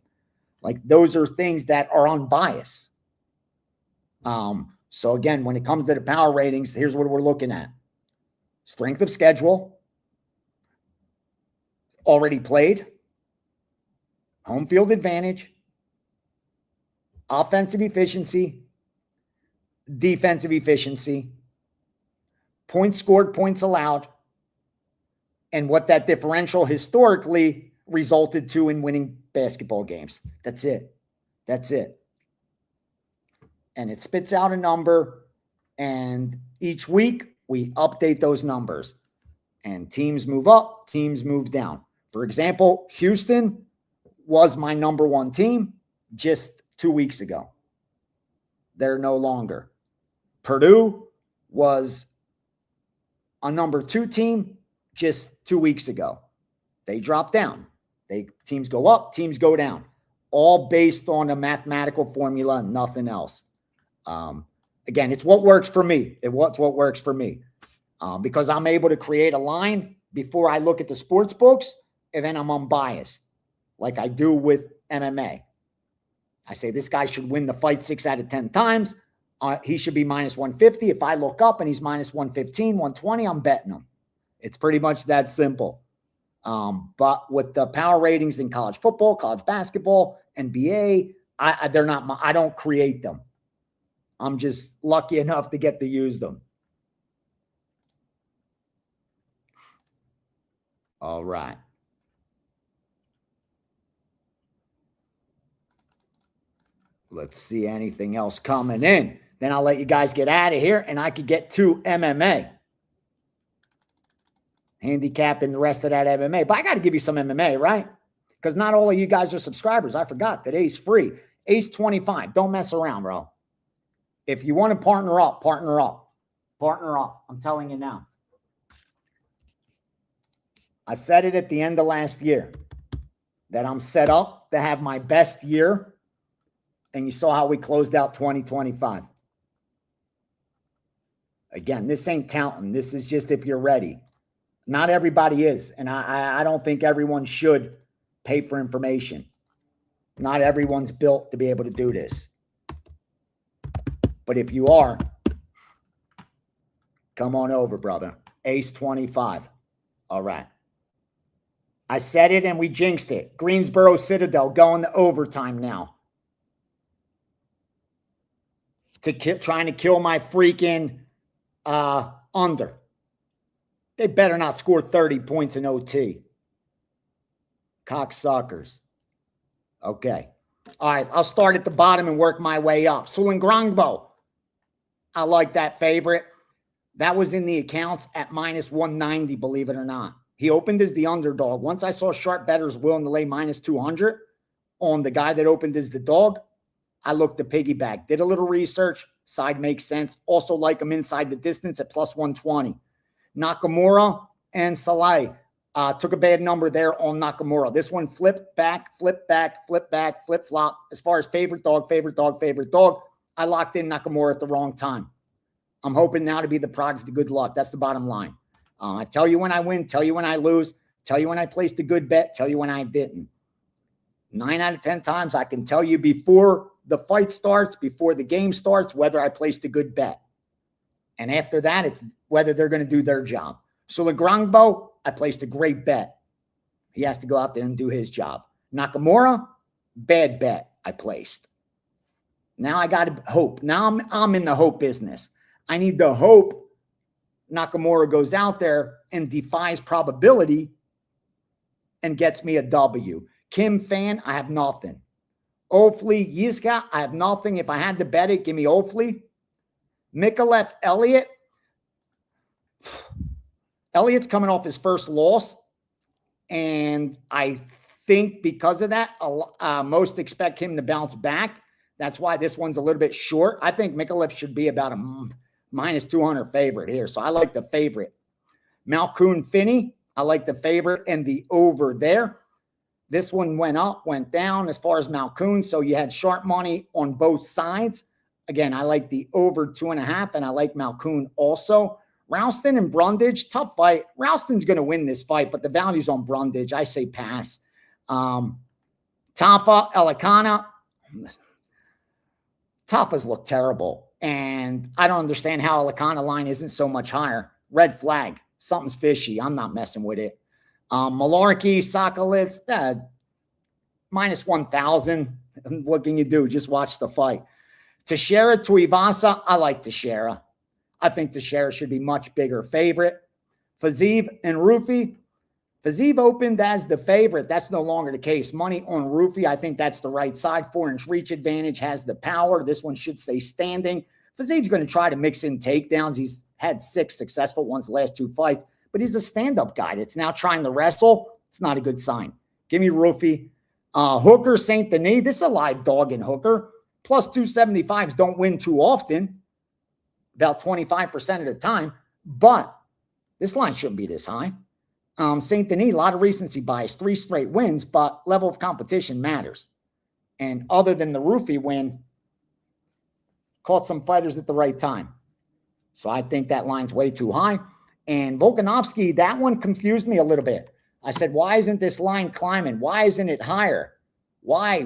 Speaker 1: Like, those are things that are unbiased. So again, when it comes to the power ratings, here's what we're looking at. Strength of schedule, already played, home field advantage, offensive efficiency, defensive efficiency, points scored, points allowed, and what that differential historically resulted to in winning basketball games. That's it. And it spits out a number, and each week we update those numbers, and teams move up, teams move down. For example, Houston was my number 1 team just 2 weeks ago. They're no longer. Purdue was a number 2 team just 2 weeks ago. They dropped down. Teams go up, teams go down, all based on a mathematical formula, nothing else. Again, it's what works for me. It's what works for me, because I'm able to create a line before I look at the sports books, and then I'm unbiased, like I do with MMA. I say this guy should win the fight 6 out of 10 times. He should be minus 150. If I look up and he's minus 115, 120, I'm betting him. It's pretty much that simple. But with the power ratings in college football, college basketball, NBA, they're not. I don't create them. I'm just lucky enough to get to use them. All right. Let's see anything else coming in. Then I'll let you guys get out of here, and I could get to MMA. Handicapping the rest of that MMA. But I got to give you some MMA, right? Because not all of you guys are subscribers. I forgot. Today's free. Ace 25. Don't mess around, bro. If you want to partner up, partner up. Partner up. I'm telling you now. I said it at the end of last year that I'm set up to have my best year. And you saw how we closed out 2025. Again, this ain't touting. This is just if you're ready. Not everybody is. And I don't think everyone should pay for information. Not everyone's built to be able to do this. But if you are, come on over, brother. Ace 25. All right. I said it and we jinxed it. Greensboro Citadel going to overtime now. Trying to kill my freaking under. They better not score 30 points in OT. Cocksuckers. Okay. All right. I'll start at the bottom and work my way up. Sulangrangbo. I like that favorite. That was in the accounts at minus 190, believe it or not. He opened as the underdog. Once I saw sharp bettors willing to lay minus 200 on the guy that opened as the dog, I looked to piggyback. Did a little research. Side makes sense. Also like him inside the distance at plus 120. Nakamura and Saleh. Took a bad number there on Nakamura. This one flipped back, flip back, flip back, flip flop. As far as favorite dog, I locked in Nakamura at the wrong time. I'm hoping now to be the product of good luck. That's the bottom line. I tell you when I win, tell you when I lose, tell you when I placed a good bet, tell you when I didn't. 9 out of 10 times I can tell you before the fight starts, before the game starts, whether I placed a good bet. And after that, it's whether they're going to do their job. So Legrangbo, I placed a great bet. He has to go out there and do his job. Nakamura, bad bet I placed. Now I got to hope. Now I'm in the hope business. I need to hope Nakamura goes out there and defies probability and gets me a W. Kim Fan, I have nothing. Ofli, Yizka, I have nothing. If I had to bet it, give me Ofli. Mikolev, Elliott. Elliott's coming off his first loss, and I think because of that, most expect him to bounce back. That's why this one's a little bit short. I think Mikolev should be about a minus 200 favorite here, so I like the favorite. Malkoon Finney, I like the favorite and the over there. This one went up, went down as far as Malkoon, so you had sharp money on both sides. Again, I like the over 2.5, and I like Malkoon also. Ralston and Brundage, tough fight. Ralston's going to win this fight, but the value's on Brundage. I say pass. Tafa, Elikana. Tafa's look terrible, and I don't understand how Elikana line isn't so much higher. Red flag. Something's fishy. I'm not messing with it. Malarkey, Sokolitz, minus 1,000. What can you do? Just watch the fight. Teixeira, Tuivasa, I like Teixeira. I think Teixeira should be much bigger favorite. Fiziev and Rufi. Fiziev opened as the favorite. That's no longer the case. Money on Rufi, I think that's the right side. 4-inch reach advantage, has the power. This one should stay standing. Fiziev's going to try to mix in takedowns. He's had 6 successful ones the last 2 fights, but he's a stand-up guy that's now trying to wrestle. It's not a good sign. Give me Rufi. Hooker, St. Denis. This is a live dog in Hooker. Plus 275s don't win too often, about 25% of the time, but this line shouldn't be this high. St. Denis, a lot of recency bias, 3 straight wins, but level of competition matters. And other than the Rufi win, caught some fighters at the right time. So I think that line's way too high. And Volkanovski, that one confused me a little bit. I said, why isn't this line climbing? Why isn't it higher? Why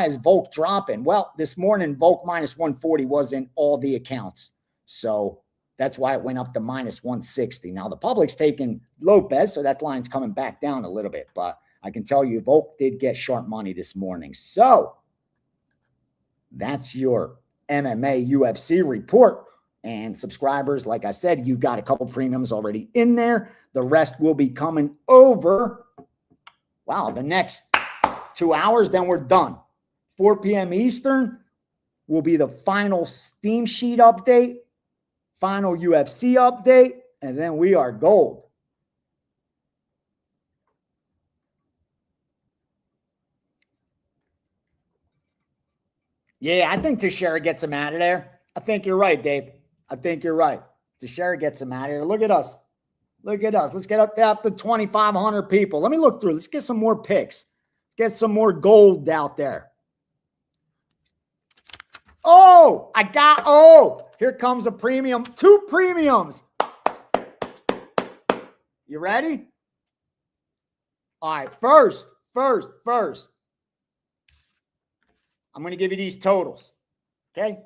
Speaker 1: is Volk dropping? Well, this morning, Volk minus 140 was in all the accounts. So That's why it went up to minus 160. Now, the public's taking Lopez, so that line's coming back down a little bit. But I can tell you, Volk did get sharp money this morning. So that's your MMA UFC report. And subscribers, like I said, you got a couple premiums already in there. The rest will be coming over, wow, the next 2 hours, then we're done. 4 p.m. Eastern will be the final Steam Sheet update, final UFC update, and then we are gold. Yeah, I think Teixeira gets him out of there. I think you're right, Dave. I think you're right. Teixeira gets him out of here. Look at us. Look at us. Let's get up to 2,500 people. Let me look through. Let's get some more picks. Let's get some more gold out there. Oh, here comes a premium. 2 premiums. You ready? All right, first. I'm going to give you these totals. Okay?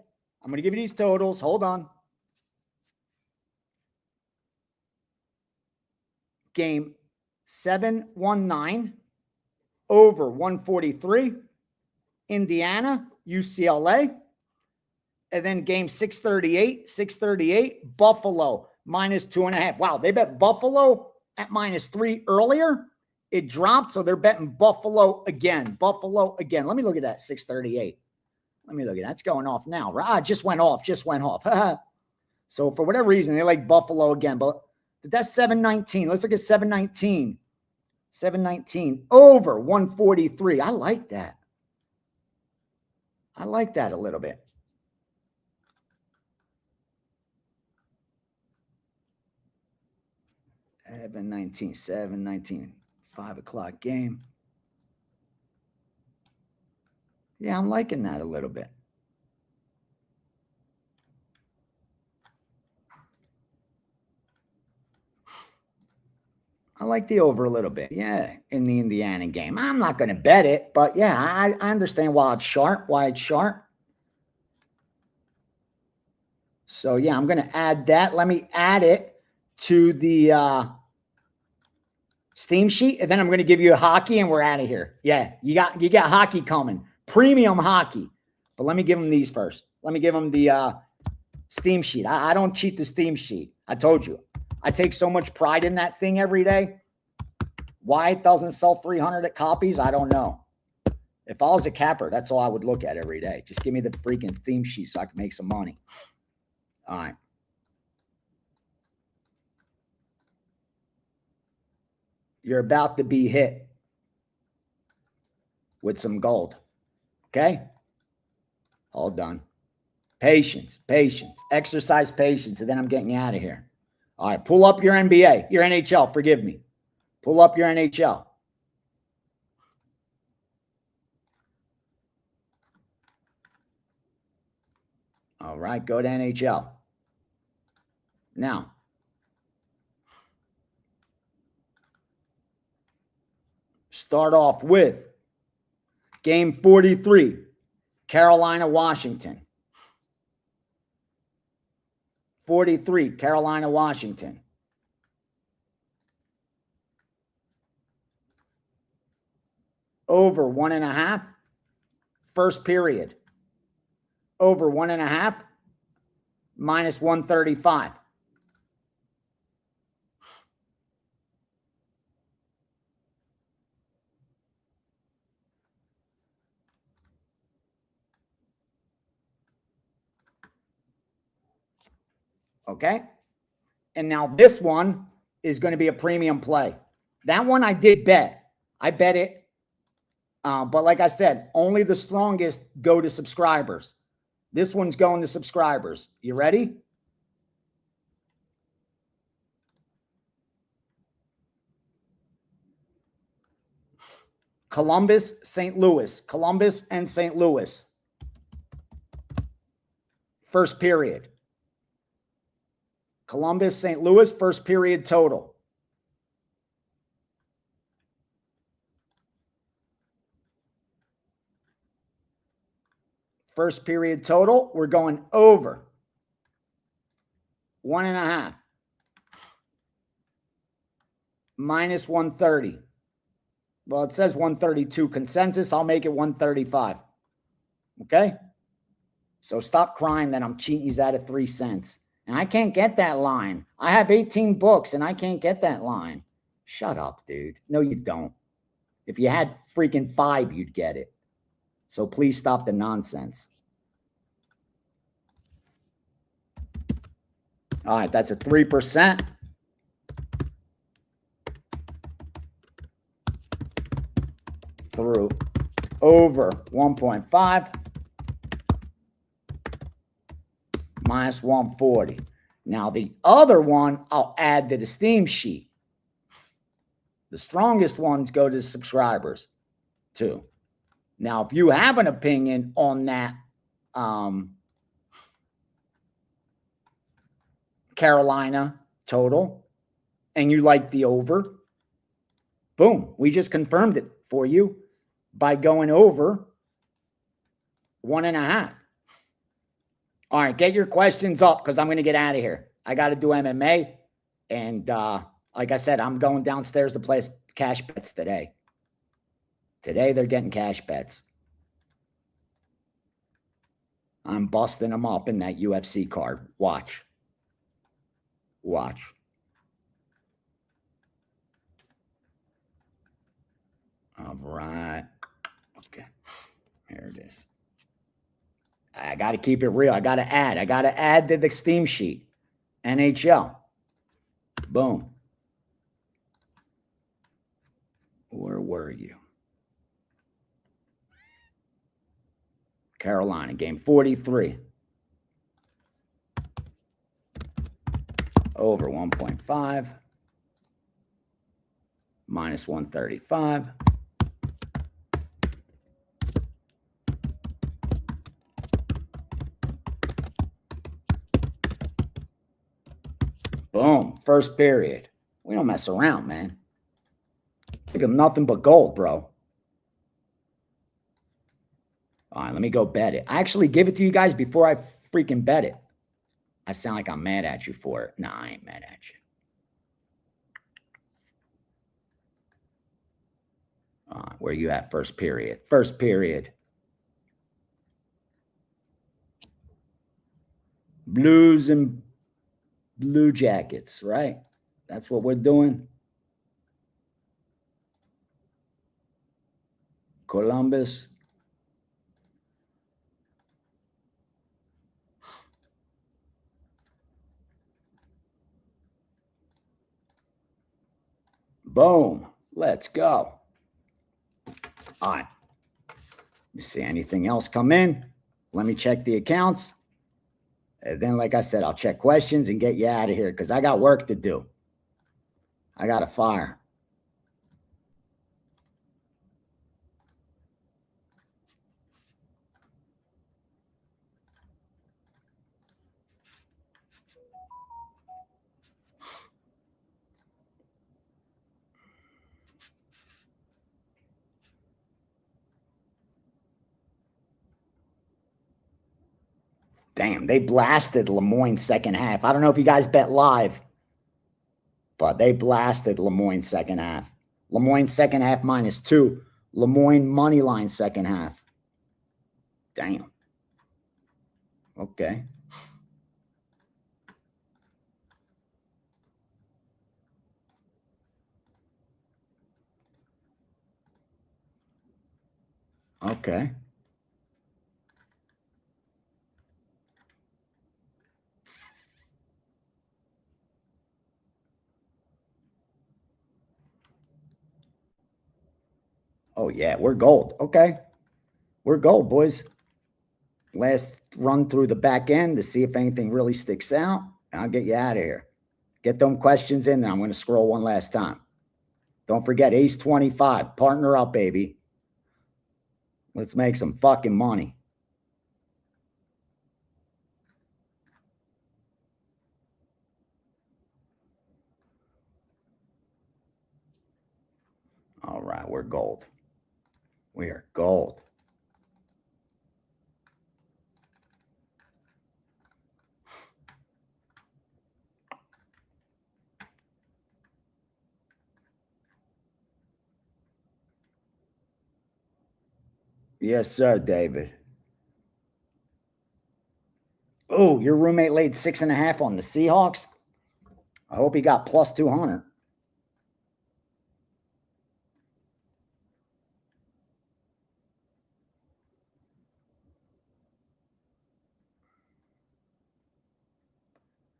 Speaker 1: I'm going to give you these totals. Hold on. Game 7-1-9 over 143. Indiana, UCLA. And then game 638, Buffalo, minus 2.5. Wow, they bet Buffalo at minus 3 earlier. It dropped, so they're betting Buffalo again. Let me look at that, 638. Let me look at that. It's going off now. Just went off. So for whatever reason, they like Buffalo again. But that's 719. Let's look at 719. 719 over 143. I like that. I like that a little bit. 719, 5 o'clock game. Yeah, I'm liking that a little bit. I like the over a little bit. Yeah, in the Indiana game. I'm not going to bet it, but yeah, I understand why it's sharp. So yeah, I'm going to add that. Let me add it to the Steam Sheet, and then I'm going to give you a hockey, and we're out of here. Yeah, you got hockey coming, premium hockey. But let me give them these first. Let me give them the Steam Sheet. I don't cheat the Steam Sheet. I told you, I take so much pride in that thing every day. Why it doesn't sell 300 copies, I don't know. If I was a capper, that's all I would look at every day. Just give me the freaking Steam Sheet so I can make some money. All right. You're about to be hit with some gold. Okay? Hold on. Patience. Exercise patience, and then I'm getting you out of here. All right, pull up your NBA, your NHL, forgive me. Pull up your NHL. All right, go to NHL. Now, start off with game 43, Carolina, Washington. 43, Carolina, Washington. Over 1.5, first period. Over 1.5, minus 135. Okay? And now this one is going to be a premium play. That one I did bet. I bet it. But like I said, only the strongest go to subscribers. This one's going to subscribers. You ready? Columbus, St. Louis. Columbus and St. Louis. First period. Columbus, St. Louis, first period total. First period total, we're going over 1.5. Minus 130. Well, it says 132 consensus. I'll make it 135. Okay? So stop crying that I'm cheating you out of 3 cents. And I can't get that line. I have 18 books and I can't get that line. Shut up, dude. No, you don't. If you had freaking 5, you'd get it. So please stop the nonsense. All right, that's a 3%. Through over 1.5 minus 140. Now the other one I'll add to the Steam sheet. The strongest ones go to subscribers too. Now, if you have an opinion on that Carolina total and you like the over, boom, we just confirmed it for you by going over 1.5. All right, get your questions up because I'm going to get out of here. I got to do MMA. And like I said, I'm going downstairs to play cash bets today. Today, they're getting cash bets. I'm busting them up in that UFC card. Watch. Watch. All right. Okay. Here it is. I got to keep it real. I got to add. I got to add to the Steam sheet. NHL. Boom. Where were you? Carolina, game 43. Over 1.5. Minus 135. Boom. First period. We don't mess around, man. Think of nothing but gold, bro. All right, let me go bet it. I actually give it to you guys before I freaking bet it. I sound like I'm mad at you for it. Nah, I ain't mad at you. All right, where you at? First period. First period. Blues and Blue Jackets, right? That's what we're doing. Columbus. Boom. Let's go. All right. Let me see anything else come in. Let me check the accounts. And then, like I said, I'll check questions and get you out of here because I got work to do. I got to fire. Damn, they blasted Lemoyne second half. I don't know if you guys bet live, but they blasted Lemoyne second half. Lemoyne second half -2. Lemoyne money line second half. Damn. Okay. Okay. Oh, yeah, we're gold. Okay. We're gold, boys. Last run through the back end to see if anything really sticks out. And I'll get you out of here. Get them questions in there. I'm going to scroll one last time. Don't forget, Ace 25. Partner up, baby. Let's make some fucking money. All right, we're gold. We are gold. Yes, sir, David. Oh, your roommate laid 6.5 on the Seahawks. I hope he got plus 200.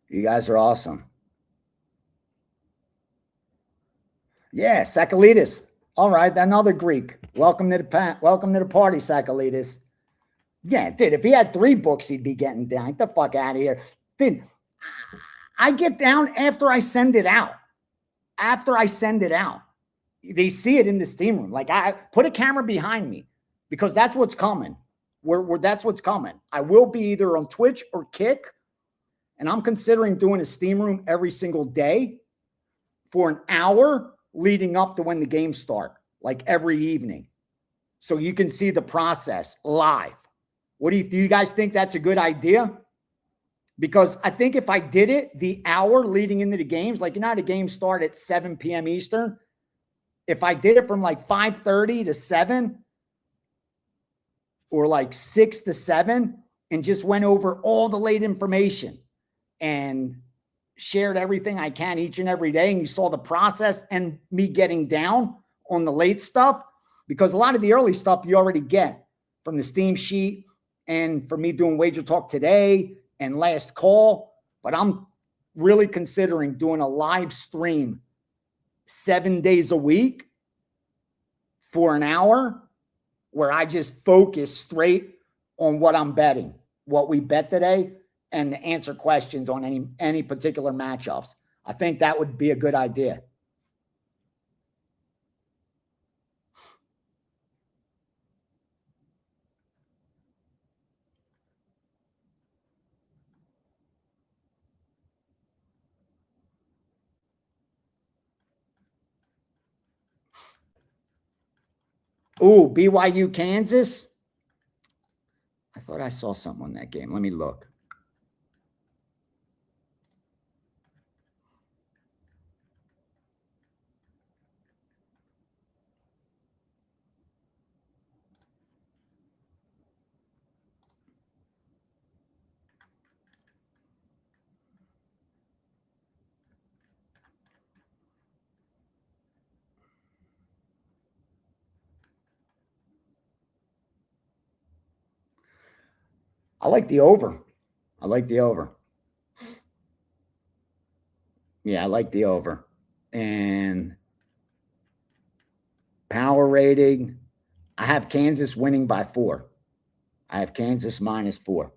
Speaker 1: You guys are awesome. Yeah, Sakalidis. All right, another Greek. Welcome to the party, Sakalidis. Yeah, dude, if he had 3 books, he'd be getting down. Get the fuck out of here. Dude, I get down after I send it out. After I send it out. They see it in the steam room. Like, I put a camera behind me because that's what's coming. That's what's coming. I will be either on Twitch or Kick, and I'm considering doing a steam room every single day for an hour leading up to when the games start, like every evening. So you can see the process live. Do you guys think that's a good idea? Because I think if I did it the hour leading into the games, like, you know how the games start at 7 p.m. Eastern? If I did it from like 5:30 to 7 or like 6 to 7 and just went over all the late information and shared everything I can each and every day, and you saw the process and me getting down on the late stuff, because a lot of the early stuff you already get from the Steam sheet and for me doing Wager Talk today and last call. But I'm really considering doing a live stream 7 days a week for an hour where I just focus straight on what I'm betting, what we bet today, and to answer questions on any particular matchups. I think that would be a good idea. Ooh, BYU, Kansas. I thought I saw something on that game. Let me look. I like the over. I like the over. Yeah, I like the over. And power rating, I have Kansas winning by 4. I have Kansas -4.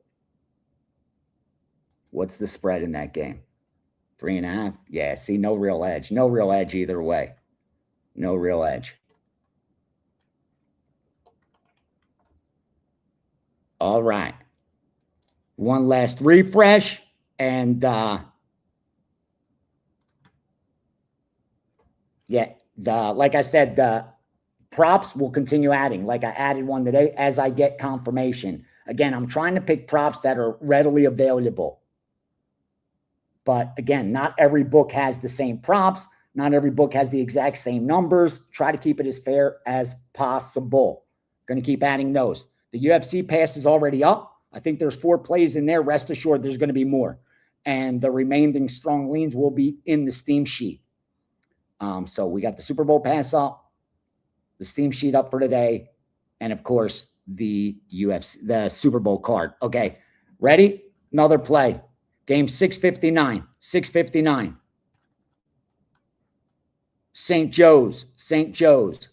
Speaker 1: What's the spread in that game? 3.5. Yeah, see, no real edge. No real edge either way. No real edge. All right. One last refresh. And yeah, like I said, the props will continue adding. Like I added one today as I get confirmation. Again, I'm trying to pick props that are readily available. But again, not every book has the same props. Not every book has the exact same numbers. Try to keep it as fair as possible. Going to keep adding those. The UFC pass is already up. I think there's 4 plays in there. Rest assured, there's going to be more. And the remaining strong leans will be in the Steam sheet. So we got the Super Bowl pass up, the Steam sheet up for today, and of course, the Super Bowl card. Okay, ready? Another play. Game 659. 659. St. Joe's. St. Joe's.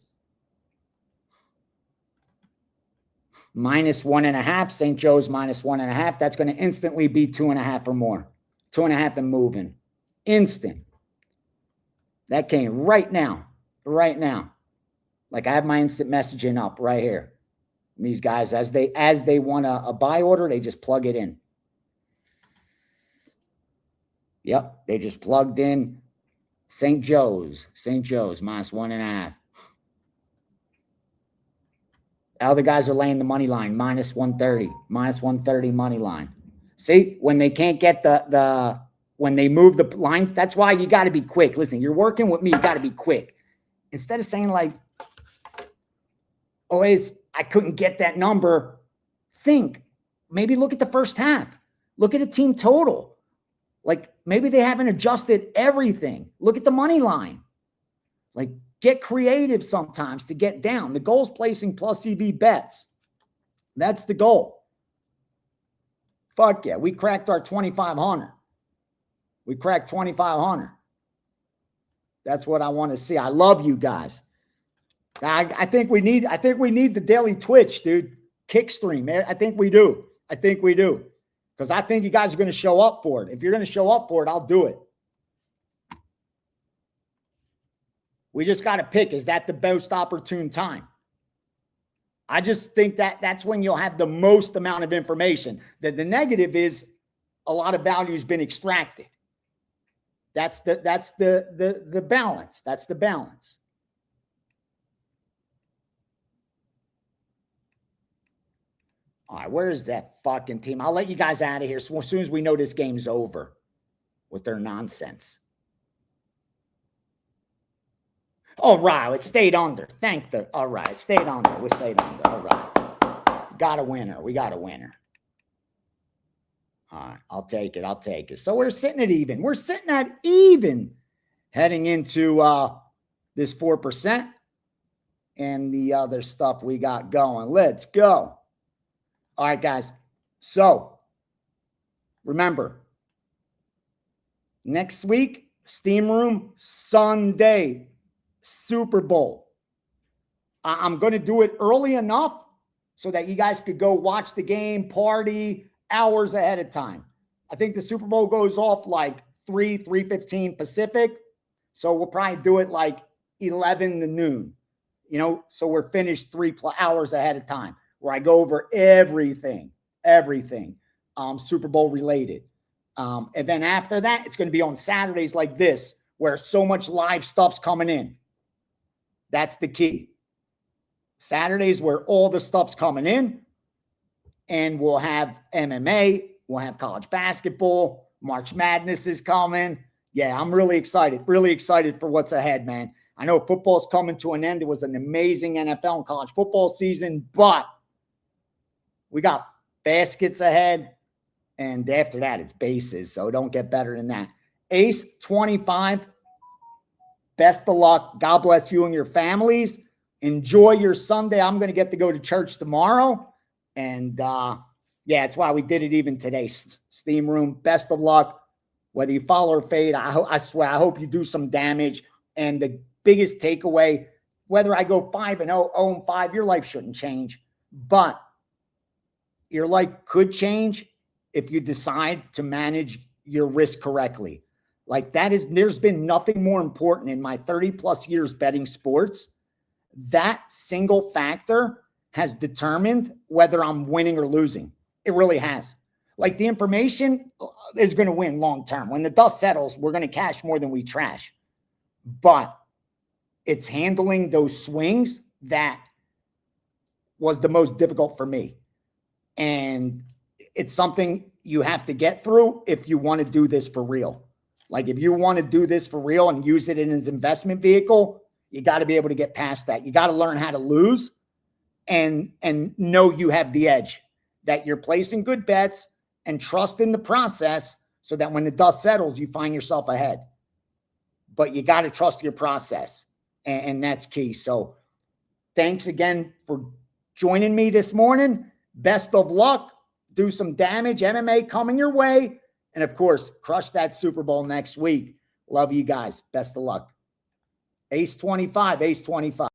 Speaker 1: -1.5. St. Joe's -1.5. That's going to instantly be 2.5 or more. 2.5 and moving. Instant. That came right now. Right now. Like I have my instant messaging up right here. And these guys, as they want a buy order, they just plug it in. Yep, they just plugged in St. Joe's. St. Joe's -1.5. Other guys are laying the money line -130. -130 money line. See, when they can't get when they move the line, that's why you got to be quick. Listen, you're working with me, you got to be quick. Instead of saying like, always, I couldn't get that number. Think, maybe look at the first half. Look at a team total. Like maybe they haven't adjusted everything. Look at the money line. Like get creative sometimes to get down. The goal is placing plus EV bets. That's the goal. Fuck yeah. We cracked our 2,500. We cracked 2,500. That's what I want to see. I love you guys. I think we need the daily Twitch, dude. Kick stream. I think we do. Because I think you guys are going to show up for it. If you're going to show up for it, I'll do it. We just got to pick. Is that the most opportune time? I just think that's when you'll have the most amount of information. The negative is a lot of value has been extracted. That's the balance. That's the balance. All right, where is that fucking team? I'll let you guys out of here as soon as we know this game's over with their nonsense. All right, it stayed under. All right, it stayed under. We stayed under. All right. Got a winner. We got a winner. All right, I'll take it. So we're sitting at even. We're sitting at even heading into this 4% and the other stuff we got going. Let's go. All right, guys. So remember, next week, SteamRoom, Sunday, Super Bowl. I'm going to do it early enough so that you guys could go watch the game, party hours ahead of time. I think the Super Bowl goes off like 3:15 Pacific. So we'll probably do it like 11 to noon, so we're finished 3 hours ahead of time, where I go over everything, Super Bowl related. And then after that, it's going to be on Saturdays like this, where so much live stuff's coming in. That's the key. Saturdays where all the stuff's coming in, and we'll have MMA, we'll have college basketball, March Madness is coming. Yeah, I'm really excited for what's ahead, man. I know football's coming to an end. It was an amazing NFL and college football season, but we got baskets ahead, and after that, it's bases, so don't get better than that. Ace 25, best of luck. God bless you and your families. Enjoy your Sunday. I'm going to get to go to church tomorrow, and that's why we did it even today. SteamRoom, best of luck. Whether you follow or fade, I swear, I hope you do some damage. And the biggest takeaway, whether I go 5-0, 0-5, your life shouldn't change, but your life could change if you decide to manage your risk correctly. Like there's been nothing more important in my 30 plus years betting sports. That single factor has determined whether I'm winning or losing. It really has. Like the information is going to win long term. When the dust settles, we're going to cash more than we trash. But it's handling those swings that was the most difficult for me. And it's something you have to get through if you want to do this for real. Like if you want to do this for real and use it in an investment vehicle, you got to be able to get past that. You got to learn how to lose and know you have the edge, that you're placing good bets and trust in the process so that when the dust settles, you find yourself ahead. But you got to trust your process, and that's key. So thanks again for joining me this morning. Best of luck. Do some damage. MMA coming your way. And, of course, crush that Super Bowl next week. Love you guys. Best of luck. Ace 25, Ace 25.